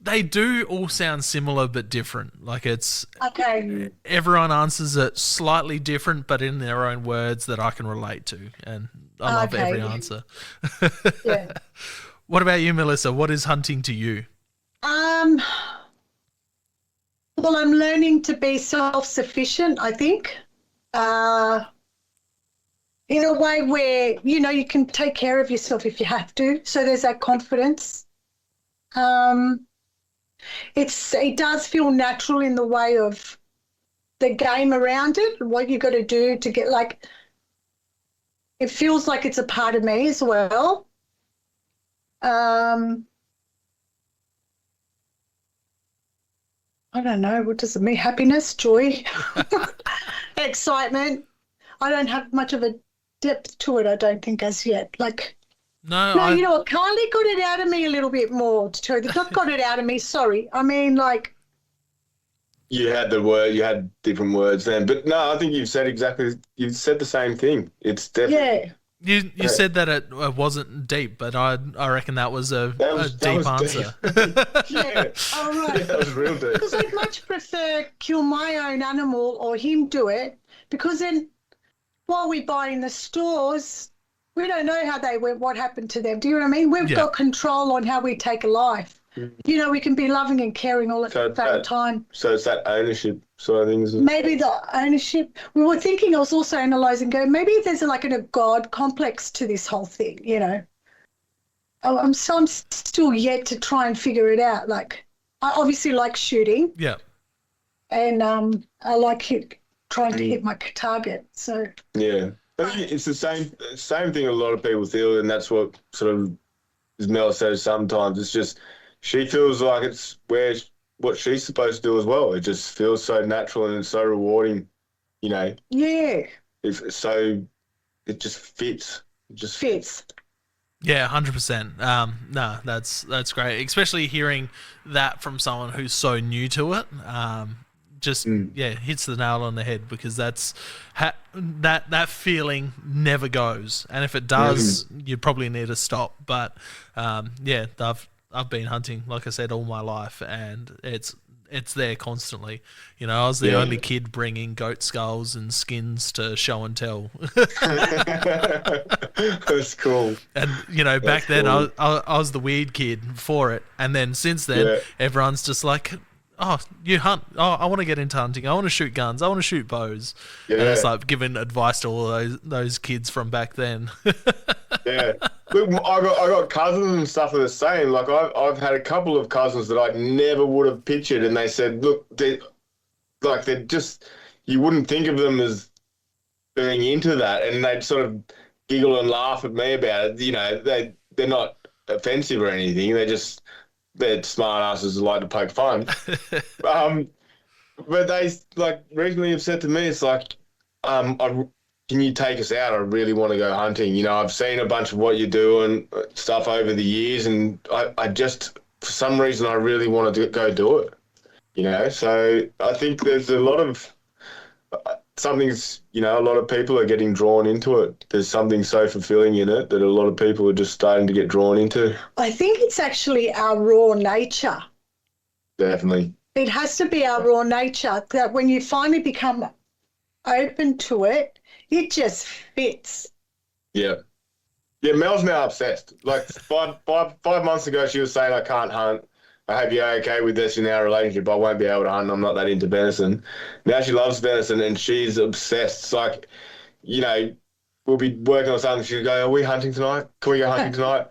They do all sound similar but different. Like, it's okay. Everyone answers it slightly different, but in their own words that I can relate to, and I love every answer. Yeah. What about you, Melissa? What is hunting to you? Well, I'm learning to be self-sufficient, I think. In a way where, you can take care of yourself if you have to. So there's that confidence. It does feel natural in the way of the game around it, what you got to do to get, like, it feels like it's a part of me as well. I don't know, what does it mean? Happiness, joy, excitement. I don't have much of a depth to it, I don't think, as yet. Like, you know what? Kylie got it out of me a little bit more, to tell you. Not got it out of me, sorry. I mean, like. You had different words then. But no, I think you've said the same thing. It's definitely. Yeah. You said that it wasn't deep, but I reckon that was a deep answer. Yeah. Oh, right. Yeah, that was real deep. Because I'd much prefer kill my own animal or him do it, because then while we buy in the stores, we don't know how they went, what happened to them. Do you know what I mean? We've got control on how we take a life. Mm. We can be loving and caring all at the same time. So it's that ownership sort of things. Maybe the ownership. We were thinking, I was also analysing, maybe there's like a God complex to this whole thing, I'm still yet to try and figure it out. Like, I obviously like shooting. Yeah. And I like trying to hit my target. So. Yeah. I think it's the same thing a lot of people feel, and that's what sort of, as Mel says, sometimes it's just she feels like it's what she's supposed to do as well. It just feels so natural and it's so rewarding, Yeah. It just fits. It just fits. Yeah, 100%. No, that's great, especially hearing that from someone who's so new to it. Hits the nail on the head, because that's that feeling never goes, and if it does, you probably need to stop. But I've been hunting, like I said, all my life, and it's there constantly. I was the only kid bringing goat skulls and skins to show and tell. That's cool. And back then, cool. I was the weird kid for it, and then since then, everyone's just like, oh, you hunt. Oh, I want to get into hunting. I want to shoot guns. I want to shoot bows. Yeah. And it's like giving advice to all those kids from back then. Yeah. Look, I got cousins and stuff that are the same. Like, I've had a couple of cousins that I never would have pictured, and they said, look, they're just, you wouldn't think of them as being into that, and they'd sort of giggle and laugh at me about it. They're not offensive or anything. They're smart asses who like to poke fun. But they, like, recently have said to me, it's like, can you take us out? I really want to go hunting. I've seen a bunch of what you do and stuff over the years, and I just, for some reason, I really want to go do it. So I think there's a lot of, something's, a lot of people are getting drawn into it. There's something so fulfilling in it that a lot of people are just starting to get drawn into. I think it's actually our raw nature. Definitely. It has to be our raw nature that when you finally become open to it, it just fits. Yeah. Yeah, Mel's now obsessed. Like five months ago, she was saying, I can't hunt. I hope you're okay with this in our relationship. I won't be able to hunt. I'm not that into venison. Now she loves venison and she's obsessed. It's like, we'll be working on something. She'll go, are we hunting tonight? Can we go hunting tonight?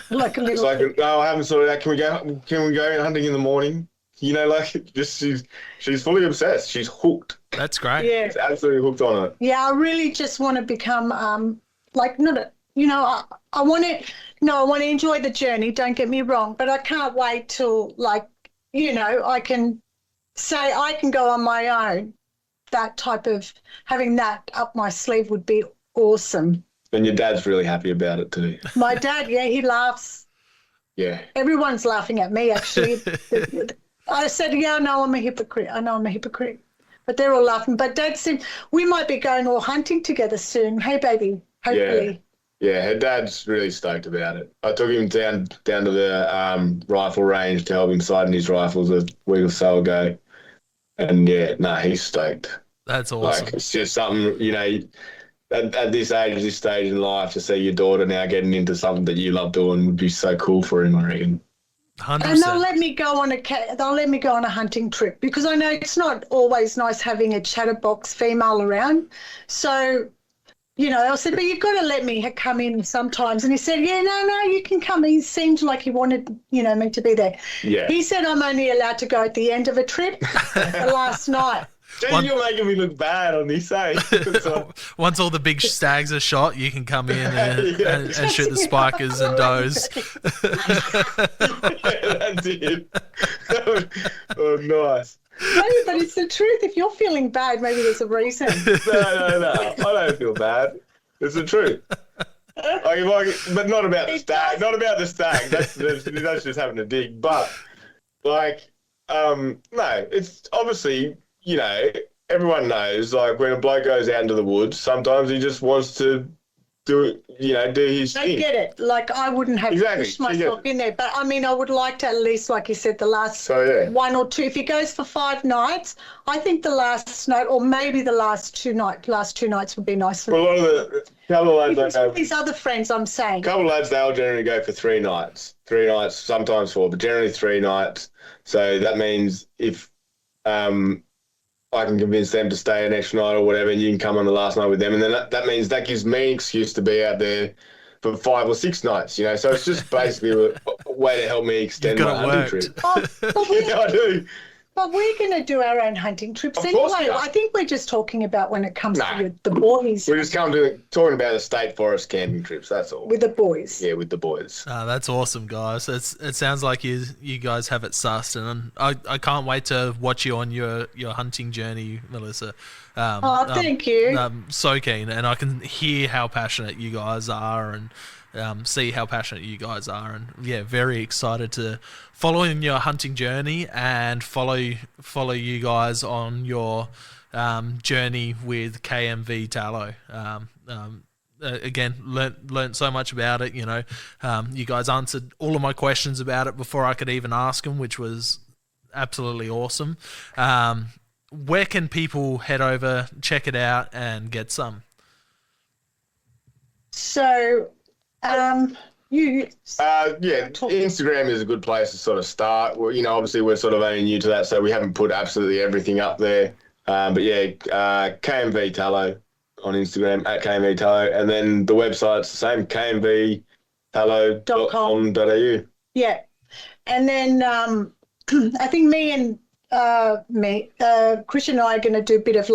Like a It's little like, no, I haven't sorted out. Can we go hunting in the morning? She's fully obsessed. She's hooked. That's great. Yeah. She's absolutely hooked on it. Yeah, I really just want to become I want to enjoy the journey, don't get me wrong, but I can't wait till I can say I can go on my own. That type of having that up my sleeve would be awesome. And your dad's really happy about it too. My dad, yeah, he laughs. Yeah. Everyone's laughing at me, actually. I said, yeah, I know I'm a hypocrite. But they're all laughing. But Dad said, we might be going all hunting together soon. Hey, baby, hopefully. Yeah, her dad's really stoked about it. I took him down to the rifle range to help him sight in his rifles a week or so ago. And, he's stoked. That's awesome. Like, it's just something, at this stage in life, to see your daughter now getting into something that you love doing would be so cool for him, I reckon. 100%. And they'll let me go on a hunting trip because I know it's not always nice having a chatterbox female around. So, I said, but you've got to let me come in sometimes. And he said, yeah, no, you can come. He seemed like he wanted, me to be there. Yeah. He said I'm only allowed to go at the end of a trip the last night. Gee, you're making me look bad on this, eh? Once all the big stags are shot, you can come in and shoot the spikers and does. That's it. Oh, nice. No, but it's the truth. If you're feeling bad, maybe there's a reason. No. I don't feel bad. It's the truth. But not about the stag. Not about the stag. That's just having a dig. But no, it's obviously, everyone knows. Like when a bloke goes out into the woods, sometimes he just wants to do his thing. I get it. Like I wouldn't have pushed myself in there, but I mean, I would like to at least, like you said, the last one or two. If he goes for 5 nights, I think the last night, or maybe the last two nights would be nice for me. Well, a couple of lads, these other friends, I'm saying. A couple of lads, they'll generally go for 3 nights. 3 nights, sometimes 4, but generally 3 nights. So that means if I can convince them to stay an extra night or whatever, and you can come on the last night with them. And then that means that gives me an excuse to be out there for 5 or 6 nights, So it's just basically a way to help me extend my hunting trip. I do. But we're going to do our own hunting trips Of anyway. course we are. I think we're just talking about when it comes to the boys. We're just talking about the state forest camping trips, that's all. With the boys. Yeah, with the boys. That's awesome, guys. It sounds like you guys have it sussed, and I can't wait to watch you on your hunting journey, Melissa. Thank you. I'm so keen, and I can hear how passionate you guys are, and see how passionate you guys are, and very excited to follow in your hunting journey and follow you guys on your journey with KMV Tallow. Again, learnt so much about it. You guys answered all of my questions about it before I could even ask them, which was absolutely awesome. Where can people head over, check it out, and get some? So, Instagram is a good place to sort of start. Well, obviously we're sort of only new to that, so we haven't put absolutely everything up there. KMV Tallow on Instagram, at KMV Tallow, and then the website's the same, kmvtallow.com.au. Yeah, and then I think me and Kristian and I are going to do a bit of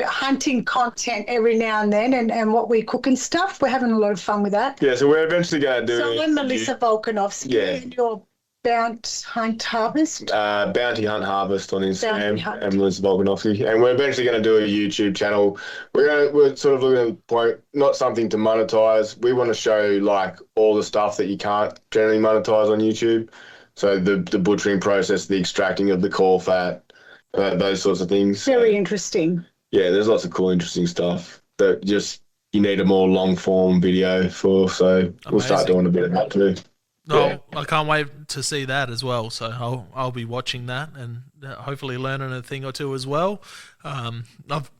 hunting content every now and then, and what we cook and stuff. We're having a lot of fun with that. Yeah, so we're eventually going to do. So I'm Melissa Volkanovski, and you're Bounty Hunt Harvest. Bounty Hunt Harvest on Instagram, and Melissa Volkanovski, and we're eventually going to do a YouTube channel. We're sort of looking at the point, not something to monetize. We want to show all the stuff that you can't generally monetize on YouTube. So the butchering process, the extracting of the caul fat, those sorts of things. Very interesting. yeah, there's lots of cool, interesting stuff that just you need a more long form video for. So we'll start doing a bit of that too. Oh, Yeah. I can't wait to see that as well. So I'll be watching that and hopefully learning a thing or two as well. I've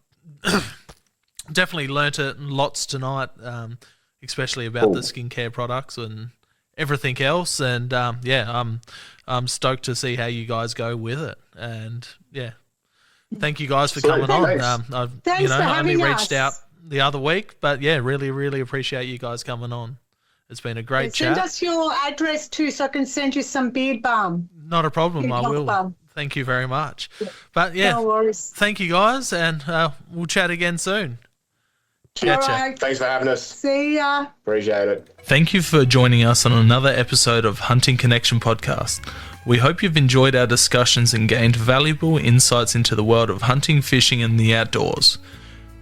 definitely learnt it lots tonight, especially about the skincare products and everything else. And I'm stoked to see how you guys go with it. And yeah, thank you guys for coming on. Thanks for I only having reached out us. the other week, but yeah, really, really appreciate you guys coming on. It's been a great chat. Send us your address too, so I can send you some beard balm. Not a problem. I will. Balm. Thank you very much. But yeah, No worries. thank you guys, and we'll chat again soon. Catch ya. All right. Thanks for having us. See ya. Appreciate it. Thank you for joining us on another episode of Hunting Connection Podcast. We hope you've enjoyed our discussions and gained valuable insights into the world of hunting, fishing, and the outdoors.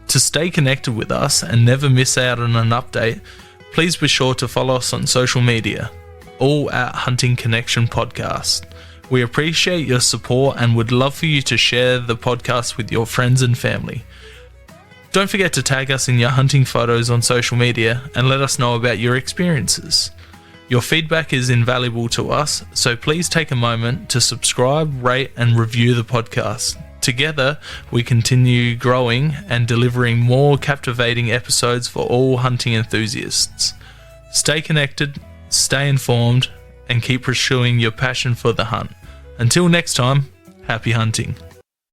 To stay connected with us and never miss out on an update, please be sure to follow us on social media, all at Hunting Connection Podcast. We appreciate your support and would love for you to share the podcast with your friends and family. Don't forget to tag us in your hunting photos on social media and let us know about your experiences. Your feedback is invaluable to us, so please take a moment to subscribe, rate, and review the podcast. Together, we continue growing and delivering more captivating episodes for all hunting enthusiasts. Stay connected, stay informed, and keep pursuing your passion for the hunt. Until next time, happy hunting.